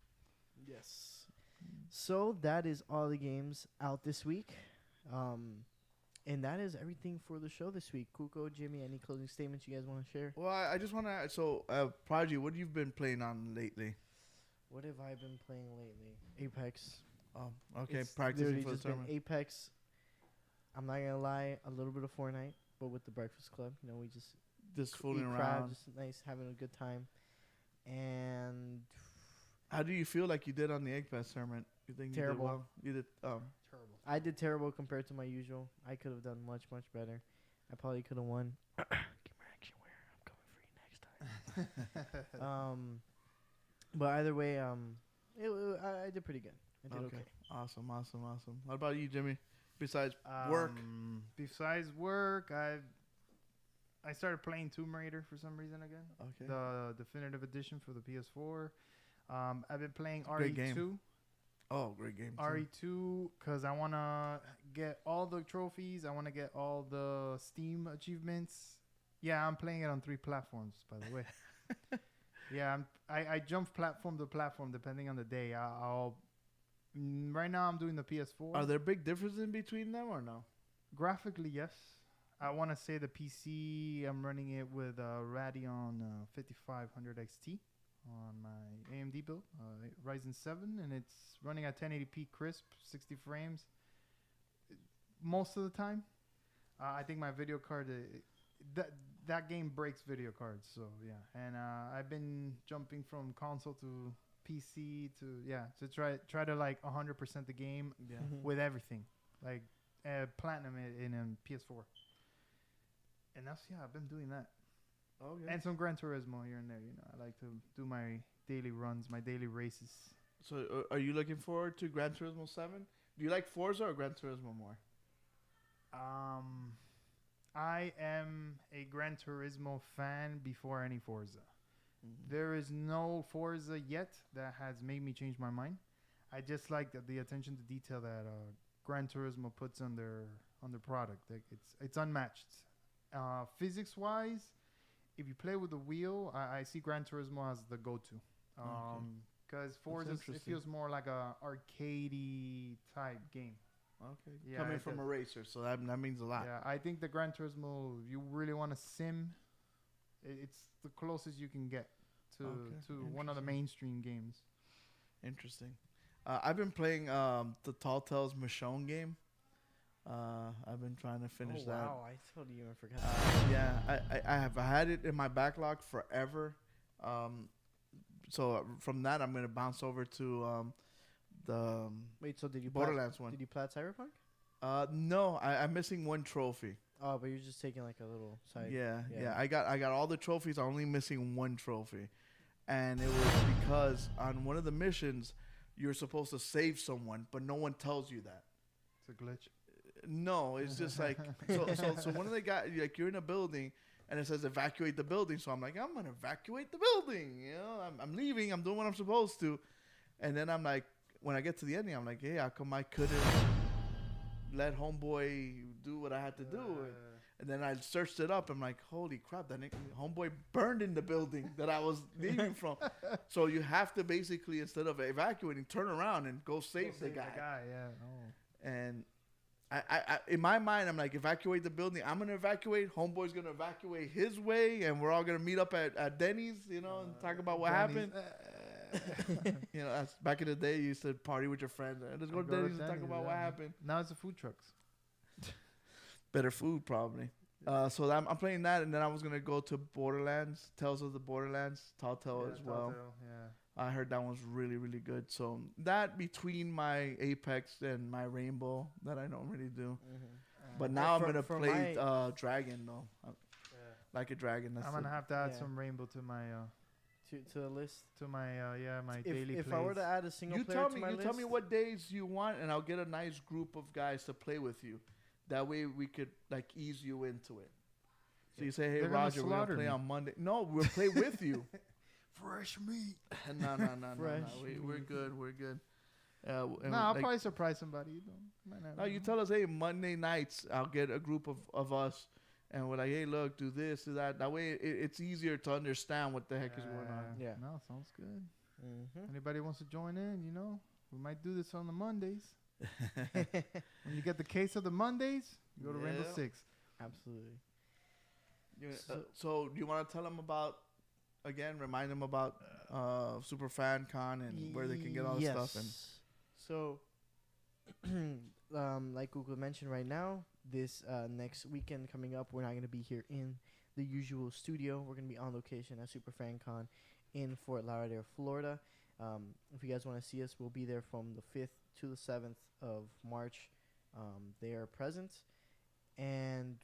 Yes. So that is all the games out this week. And that is everything for the show this week. Kuko, Jimmy, any closing statements you guys want to share? Well, I just want to. So, Prodigy, what have you been playing on lately? What have I been playing lately? Apex. Oh, okay, It's practicing literally for the just been tournament. Apex. I'm not gonna lie, a little bit of Fortnite, but with the Breakfast Club, we just Just eat fooling crab, around. just nice, having a good time. And How do you feel like you did on the Egg Pass tournament? You think Terrible. you did well? You did. terrible. I did terrible compared to my usual. I could have done much, much better. I probably could have won. Give me action wear. I'm coming for you next time. But either way, I did pretty good. I did okay. Awesome. What about you, Jimmy? Besides work? Besides work, I started playing Tomb Raider for some reason again. Okay. The definitive edition for the PS4. I've been playing Great RE2. game. Oh, great game. RE2 because I want to get all the trophies. I want to get all the Steam achievements. Yeah, I'm playing it on 3 platforms, by the way. Yeah, I jump platform to platform depending on the day. Right now I'm doing the PS4. Are there big differences in between them or no? Graphically, yes. I want to say the PC, I'm running it with Radeon 5500 XT on my AMD build, Ryzen 7, and it's running at 1080p crisp, 60 frames most of the time. I think my video card, that game breaks video cards, so yeah. And I've been jumping from console to PC to try to like 100% the game with everything, like platinum in PS4. And I've been doing that. Okay. And some Gran Turismo here and there. I like to do my daily runs, my daily races. So are you looking forward to Gran Turismo 7? Do you like Forza or Gran Turismo more? I am a Gran Turismo fan before any Forza. There is no Forza yet that has made me change my mind. I just like the attention to detail that Gran Turismo puts on their product. Like it's unmatched. Physics-wise, if you play with the wheel, I see Gran Turismo as the go-to. Because Forza, it feels more like a arcadey type game. Okay. Yeah, coming from a racer, so that means a lot. Yeah, I think the Gran Turismo, if you really want to sim, it's the closest you can get to one of the mainstream games. Interesting. I've been playing the Tall Tales Michonne game. I've been trying to finish that. Wow, I totally even forgot. Yeah, I have had it in my backlog forever. So from that, I'm gonna bounce over to the Wait, so did you Borderlands one? Did you plat Cyberpunk? No, I'm missing one trophy. Oh, but you're just taking like a little side. Yeah. I got all the trophies. I'm only missing one trophy, and it was because on one of the missions, you're supposed to save someone, but no one tells you that. It's a glitch. No, it's just like so one of the guys, like, you're in a building and it says evacuate the building. So I'm like, I'm gonna evacuate the building. I'm leaving. I'm doing what I'm supposed to. And then I'm like, when I get to the ending, I'm like, hey, how come I couldn't let homeboy do what I had to do? And then I searched it up. I'm like, holy crap, that homeboy burned in the building that I was leaving from. So you have to basically, instead of evacuating, turn around and go save the guy. And I in my mind, I'm like, evacuate the building. I'm going to evacuate. Homeboy's going to evacuate his way. And we're all going to meet up at Denny's, and talk about what happened. That's back in the day, you used to party with your friends. Let's go to Denny's and talk about what happened. Now it's the food trucks. Better food, probably. So I'm playing that, and then I was going to go to Borderlands, Tales of the Borderlands, Telltale as well. Yeah. I heard that one's really, really good. So that between my Apex and my Rainbow that I don't really do. But now I'm going to play Dragon, though. Like a Dragon. I'm going to have to add some Rainbow to my... to the list? To my, my daily If plays. I were to add a single player to my list... You tell me what days you want, and I'll get a nice group of guys to play with you. That way we could, like, ease you into it. So you say, hey, Roger, we're going to play on Monday. No, we'll play with you. Fresh meat. No. We're good. I'll probably surprise somebody. No, you tell us, hey, Monday nights, I'll get a group of us, and we're like, hey, look, do this, do that. That way it's easier to understand what the heck is going on. Yeah. No, sounds good. Anybody wants to join in, we might do this on the Mondays. When you get the case of the Mondays, you go to Rainbow Six. Absolutely. So do you want to tell them about, again, remind them about Super Fan Con and where they can get all the stuff? And so, like Google mentioned right now, this next weekend coming up, we're not going to be here in the usual studio. We're going to be on location at Super Fan Con in Fort Lauderdale, Florida. If you guys want to see us, we'll be there from the 5th to the 7th of March. they are present. And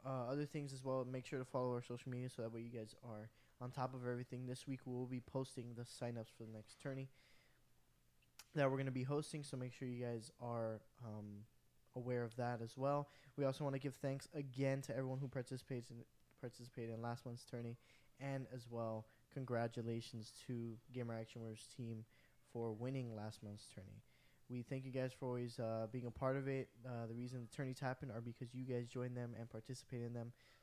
other things as well. Make sure to follow our social media so that way you guys are on top of everything. This week we will be posting the signups for the next tourney that we're going to be hosting. So make sure you guys are aware of that as well. We also want to give thanks again to everyone who participated in last month's tourney, and as well congratulations to Gamer Action Warriors team for winning last month's tourney. We thank you guys for always being a part of it. The reason the tourneys happen are because you guys joined them and participated in them.